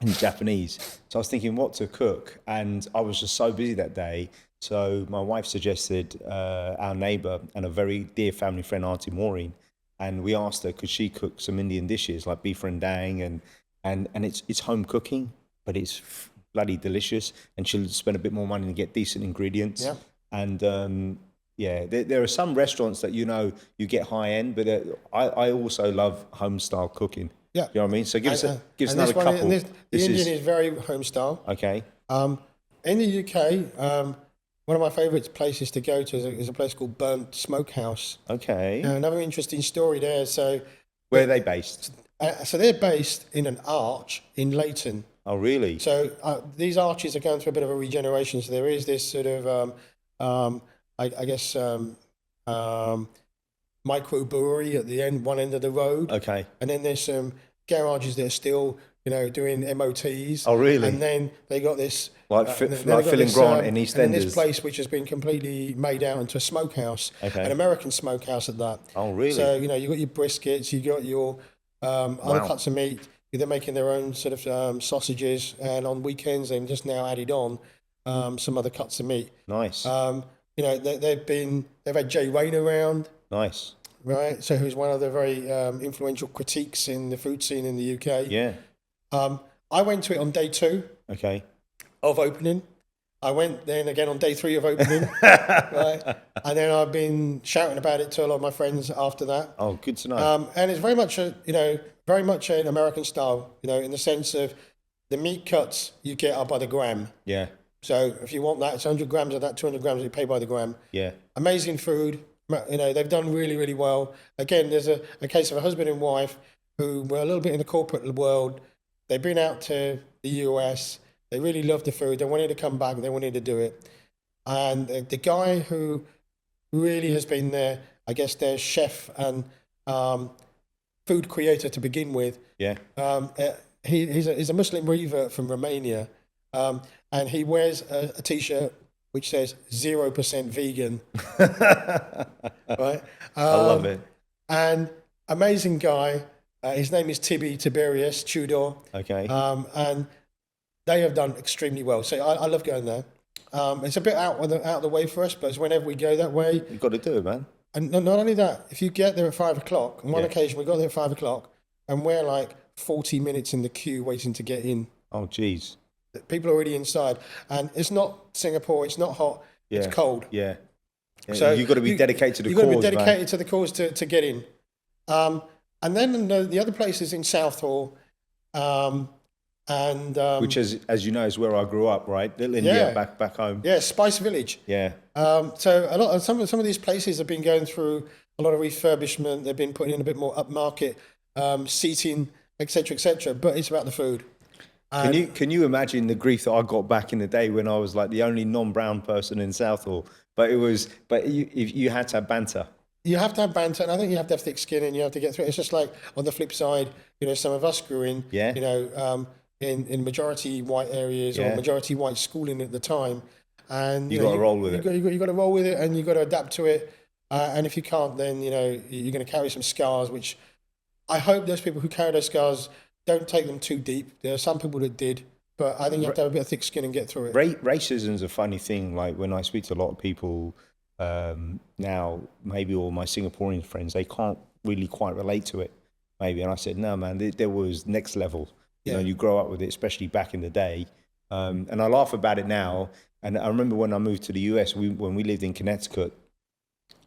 and Japanese. So I was thinking what to cook, and I was just so busy that day. So my wife suggested our neighbour and a very dear family friend, Auntie Maureen, and we asked her could she cook some Indian dishes like beef rendang, and it's home cooking, but it's bloody delicious, and she'll spend a bit more money to get decent ingredients. Yeah. And there are some restaurants that you get high end, but I also love home style cooking. Yeah. You know what I mean? So give us another couple. The Indian is very home style. Okay. In the UK, one of my favourite places to go to is a place called Burnt Smokehouse. Okay. Now, another interesting story there. So where are they based? So they're based in an arch in Leighton. Oh, really? So these arches are going through a bit of a regeneration. So there is this sort of, microbrewery at one end of the road. Okay. And then there's some garages that are still, doing MOTs. Oh, really? And then they got this... Like Filling Grant in EastEnders. And this place which has been completely made out into a smokehouse. Okay. An American smokehouse at that. Oh, really? So, you got your briskets, you got your other cuts of meat. They're making their own sort of sausages. And on weekends, they've just now added on some other cuts of meat. Nice. They've had Jay Rayner around. Nice. Right. So who's one of the very influential critiques in the food scene in the UK. Yeah. I went to it on day 2. Okay. Of opening. I went then again on day 3 of opening. Right. And then I've been shouting about it to a lot of my friends after that. Oh, good to know. And it's very much very much an American style, in the sense of the meat cuts you get are by the gram. Yeah. So if you want that, it's 100 grams of that, 200 grams you pay by the gram. Yeah. Amazing food. They've done really, really well. Again, there's a case of a husband and wife who were a little bit in the corporate world. They've been out to the US. They really loved the food. They wanted to come back. They wanted to do it. And the guy who really has been I guess, their chef and food creator to begin with. Yeah. He's a Muslim revert from Romania. And he wears a T-shirt which says 0% vegan. Right? I love it. And amazing guy. His name is Tiberius Tudor. Okay. And they have done extremely well. So I love going there. It's a bit out of the way for us, but whenever we go that way, You've got to do it, man. and not only that, if you get there at 5 o'clock, on one occasion we got there at 5 o'clock, and we're like 40 minutes in the queue waiting to get in. Oh, geez. People are already inside, and it's not Singapore. It's not hot. Yeah. It's cold. Yeah. So you've got to be dedicated to the you've cause, got to be dedicated man. to the cause to get in. And then the other place is in Southall, Which is, as you know, is where I grew up, right? Little India, back home. Yeah, Spice Village. Yeah. So some of these places have been going through a lot of refurbishment. They've been putting in a bit more upmarket seating, etc., but it's about the food. Can you imagine the grief that I got back in the day when I was like the only non-brown person in Southall? But you had to have banter. You have to have banter, and I think you have to have thick skin, and you have to get through it. It's just like on the flip side, some of us grew in, in majority white areas or majority white schooling at the time, and you got to roll with it. You got to roll with it, and you got to adapt to it. And if you can't, then you're going to carry some scars. Which I hope those people who carry those scars don't take them too deep. There are some people that did, but I think you have to have a bit of thick skin and get through it. Racism is a funny thing. Like when I speak to a lot of people now, maybe all my Singaporean friends, they can't really quite relate to it. Maybe, and I said, no, man, there was next level. You grow up with it, especially back in the day. And I laugh about it now. And I remember when I moved to the US, when we lived in Connecticut,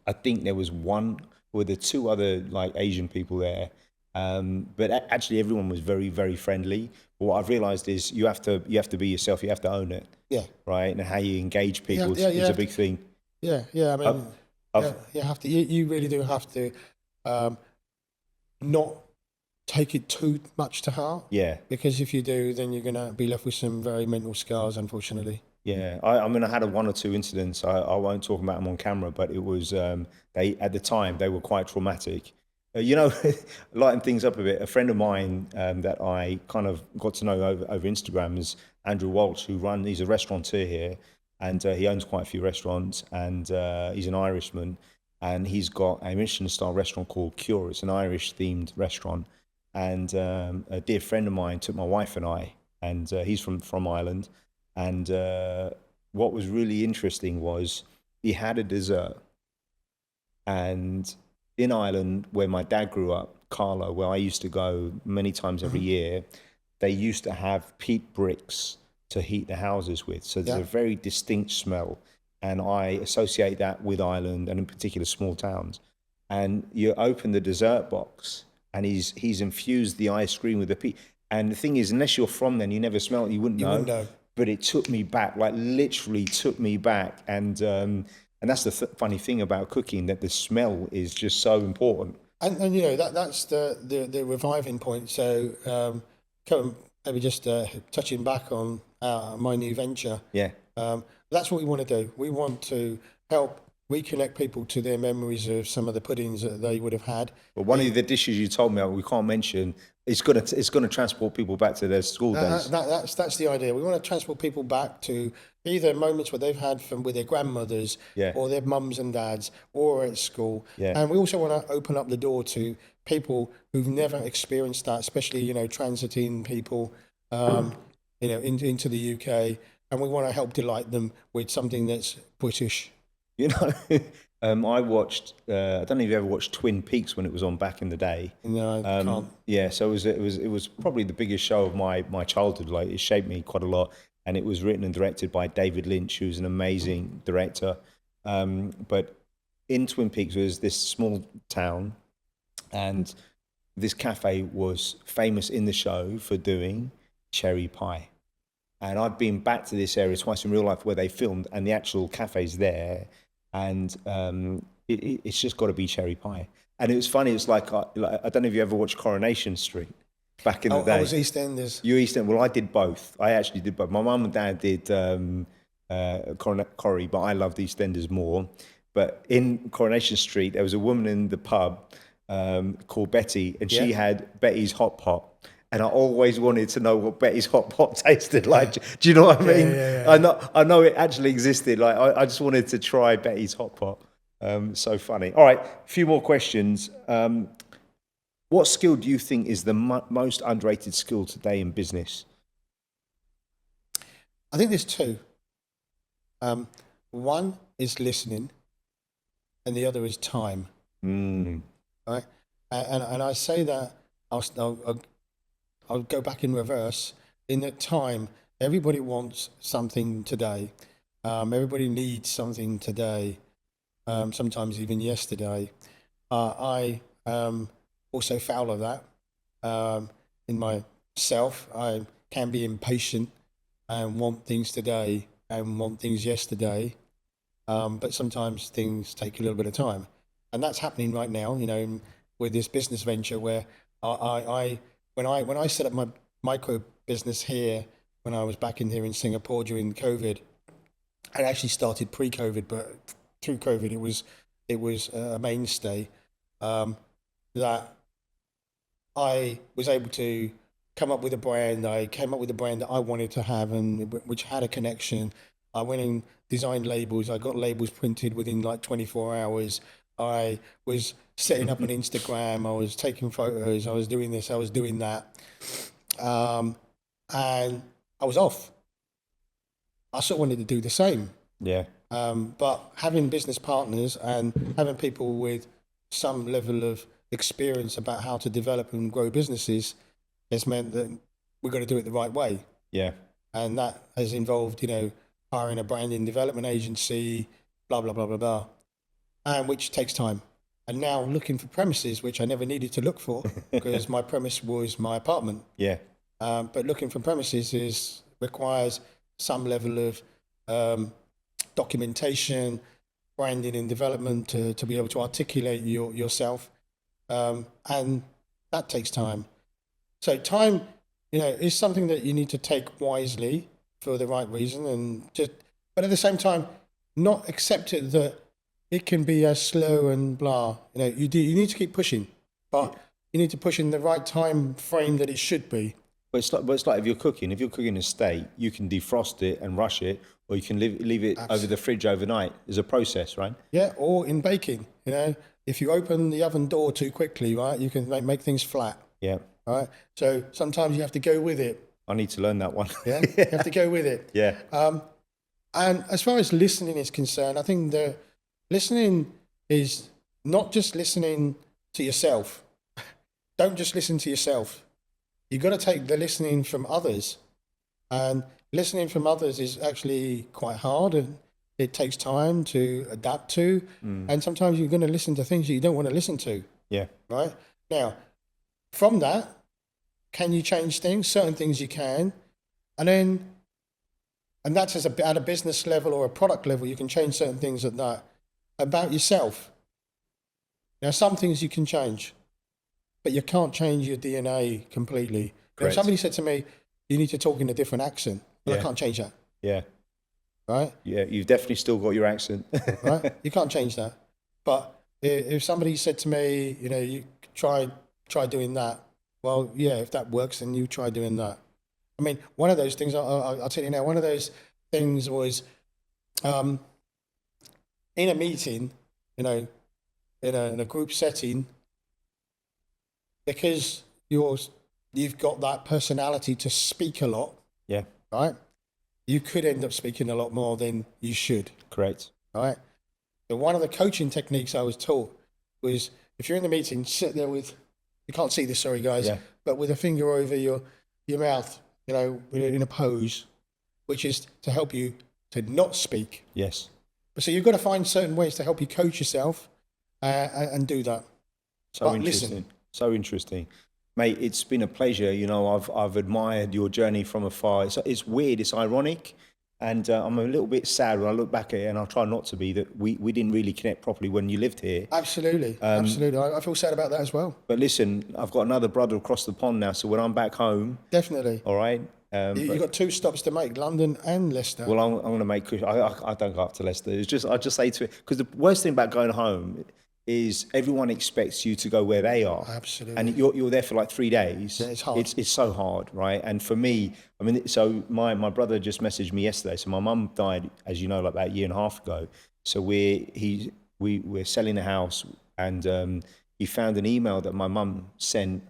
I think there was one or the two other like Asian people there. But actually everyone was very, very friendly. But what I've realized is you have to be yourself. You have to own it. Yeah. Right. And how you engage people is a big thing. Yeah. I mean, you have to. You really do have to not take it too much to heart. Yeah. Because if you do, then you're gonna be left with some very mental scars, unfortunately. Yeah, I mean, I had one or two incidents. I won't talk about them on camera, but it was at the time they were quite traumatic. Lighten things up a bit. A friend of mine that I kind of got to know over Instagram is Andrew Walsh, he's a restaurateur here, and he owns quite a few restaurants, and he's an Irishman, and he's got a Michelin-star restaurant called Cure. It's an Irish-themed restaurant, and a dear friend of mine took my wife and I, and he's from Ireland, and what was really interesting was he had a dessert, and in Ireland, where my dad grew up, Carlo, where I used to go many times every year, they used to have peat bricks to heat the houses with. So there's a very distinct smell. And I associate that with Ireland and in particular small towns. And you open the dessert box and he's infused the ice cream with the peat. And the thing is, unless you're from there and you never smell it, you wouldn't know. But it took me back, like literally took me back. And that's the funny thing about cooking, that the smell is just so important. And that's the reviving point. So maybe just touching back on my new venture. Yeah. That's what we want to do. We want to help reconnect people to their memories of some of the puddings that they would have had. But one of the dishes you told me we can't mention, it's gonna transport people back to their school days. That's the idea. We want to transport people back to either moments where they've had with their grandmothers or their mums and dads or at school. Yeah. And we also want to open up the door to people who've never experienced that, especially, transiting people, into the UK. And we want to help delight them with something that's British. I watched. I don't know if you ever watched Twin Peaks when it was on back in the day. No, I can't. Yeah, so it was probably the biggest show of my childhood. Like, it shaped me quite a lot, and it was written and directed by David Lynch, who's an amazing director. But in Twin Peaks was this small town, and this cafe was famous in the show for doing cherry pie. And I've been back to this area twice in real life where they filmed, and the actual cafe's there, and it's just got to be cherry pie. And it was funny. It's like I don't know if you ever watched Coronation Street back in the day. I was EastEnders. You EastEnders. Well, I did both. I actually did both. My mum and dad did Corrie, but I loved EastEnders more. But in Coronation Street, there was a woman in the pub called Betty, and she had Betty's hot pot. And I always wanted to know what Betty's hot pot tasted like. Do you know what I mean? Yeah. I know it actually existed. Like I just wanted to try Betty's hot pot. So funny. All right, a few more questions. What skill do you think is the most underrated skill today in business? I think there's two. One is listening, and the other is time. Right? And I say that I'll go back in reverse. In that time, everybody wants something today. Everybody needs something today. Sometimes even yesterday. I also foul of that in myself. I can be impatient and want things today and want things yesterday. But sometimes things take a little bit of time. And that's happening right now, you know, with this business venture where when I set up my micro business here, when I was back in here in Singapore during COVID, I actually started pre-COVID, but through COVID it was a mainstay, that I was able to come up with a brand. I came up with a brand that I wanted to have, and which had a connection. I went and designed labels. I got labels printed within like 24 hours. I was setting up an Instagram. I was taking photos. I was doing this. I was doing that. And I was off. I sort of wanted to do the same. Yeah. But having business partners and having people with some level of experience about how to develop and grow businesses has meant that we've got to do it the right way. Yeah. And that has involved, you know, hiring a branding development agency, blah, blah, blah, blah, blah, and which takes time. And now looking for premises, which I never needed to look for because my premise was my apartment. Yeah. But looking for premises requires some level of documentation, branding and development to be able to articulate yourself. And that takes time. So time, you know, is something that you need to take wisely for the right reason, but at the same time, not accept it that it can be as slow and blah. You know, you need to keep pushing, but you need to push in the right time frame that it should be. But it's like if you're cooking a steak, you can defrost it and rush it, or you can leave it over the fridge overnight. There's a process, right? Yeah, or in baking, you know, if you open the oven door too quickly, right, you can make things flat. Yeah. Right. So sometimes you have to go with it. I need to learn that one. Yeah, you have to go with it. Yeah. And as far as listening is concerned, I think the listening is not just listening to yourself. Don't just listen to yourself. You've got to take the listening from others. And listening from others is actually quite hard, and it takes time to adapt to. And sometimes you're going to listen to things that you don't want to listen to. Yeah. Right? Now, from that, can you change things? Certain things you can. And that's at a business level or a product level, you can change certain things at that. About yourself. Now, some things you can change, but you can't change your DNA completely. If somebody said to me, you need to talk in a different accent, well, I can't change that. Yeah. Right? Yeah, you've definitely still got your accent. Right? You can't change that. But if somebody said to me, you know, you try doing that, well, yeah, if that works, then you try doing that. I mean, one of those things, I'll tell you now, one of those things was in a meeting, you know, in a group setting, because you've got that personality to speak a lot. Yeah. Right? You could end up speaking a lot more than you should. Correct. Right? So one of the coaching techniques I was taught was, if you're in the meeting, sit there with, you can't see this, sorry guys, but with a finger over your mouth, you know, in a pose, which is to help you to not speak. Yes. But so you've got to find certain ways to help you coach yourself and do that. So but interesting. So interesting. Mate, it's been a pleasure. You know, I've admired your journey from afar. It's weird, it's ironic, and I'm a little bit sad when I look back at it, and I'll try not to be, that we didn't really connect properly when you lived here. Absolutely, absolutely. I feel sad about that as well. But listen, I've got another brother across the pond now, so when I'm back home, Definitely. all right. You've got 2 stops to make, London and Leicester. Well, I'm going to make. I don't go up to Leicester. It's just I just say to it, because the worst thing about going home is everyone expects you to go where they are. Absolutely. And you're there for like 3 days. Yeah, it's hard. It's so hard, right? And for me, I mean, so my brother just messaged me yesterday. So my mum died, as you know, like about a year and a half ago. So we're selling a house, and he found an email that my mum sent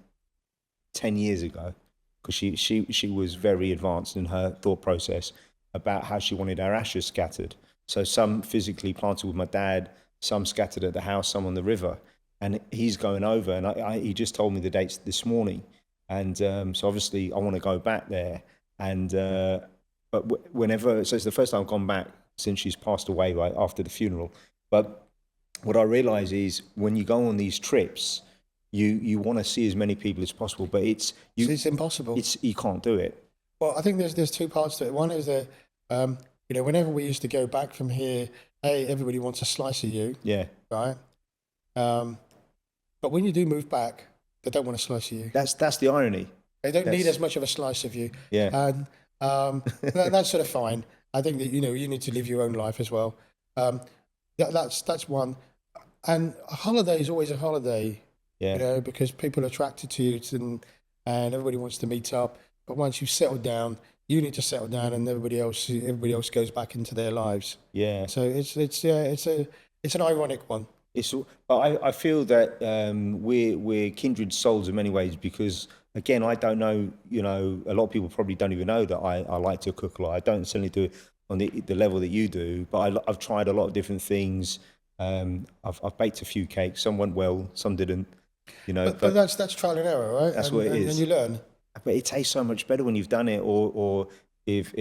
10 years ago, because she was very advanced in her thought process about how she wanted her ashes scattered. So some physically planted with my dad, some scattered at the house, some on the river. And he's going over, and he just told me the dates this morning. And so obviously I want to go back there. And but whenever, so it's the first time I've gone back since she's passed away, right after the funeral. But what I realize is when you go on these trips, you want to see as many people as possible, but it's impossible. You can't do it. Well, I think there's 2 parts to it. One is that whenever we used to go back from here, everybody wants a slice of you. Yeah. Right. But when you do move back, they don't want a slice of you. That's the irony. They don't need as much of a slice of you. Yeah. And that's sort of fine. I think that you need to live your own life as well. That's one. And a holiday is always a holiday. Yeah. Because people are attracted to you, and everybody wants to meet up. But once you've settled down, you need to settle down, and everybody else goes back into their lives. Yeah. So it's an ironic one. But I feel that we're kindred souls in many ways, because again, I don't know. A lot of people probably don't even know that I like to cook a lot. I don't necessarily do it on the level that you do, but I've tried a lot of different things. I've baked a few cakes. Some went well, some didn't. But that's trial and error, right? That's what it is. And you learn. But it tastes so much better when you've done it, or if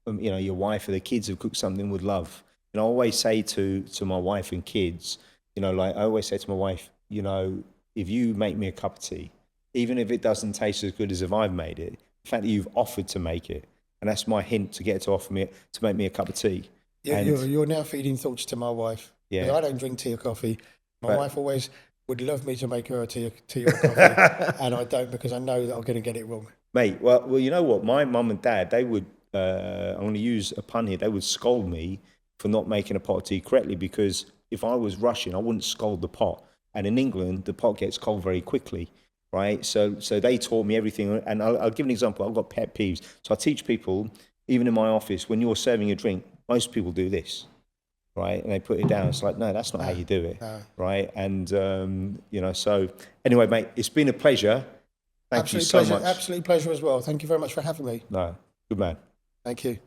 your wife or the kids have cooked something with love. I always say to my wife and kids, like I always say to my wife, if you make me a cup of tea, even if it doesn't taste as good as if I've made it, the fact that you've offered to make it, and that's my hint to get to make me a cup of tea. Yeah, you're now feeding thoughts to my wife. Yeah. I don't drink tea or coffee. My wife always would love me to make her a tea or coffee, and I don't, because I know that I'm going to get it wrong. Mate, well, you know what? My mum and dad, they would, I'm going to use a pun here, they would scold me for not making a pot of tea correctly, because if I was rushing, I wouldn't scold the pot. And in England, the pot gets cold very quickly, right? So they taught me everything. And I'll give an example. I've got pet peeves. So I teach people, even in my office, when you're serving a drink, most people do this, right? And they put it down. It's like, no, that's not how you do it, right? And, so anyway, mate, it's been a pleasure. Thank you so much. Absolute pleasure as well. Thank you very much for having me. No, good man. Thank you.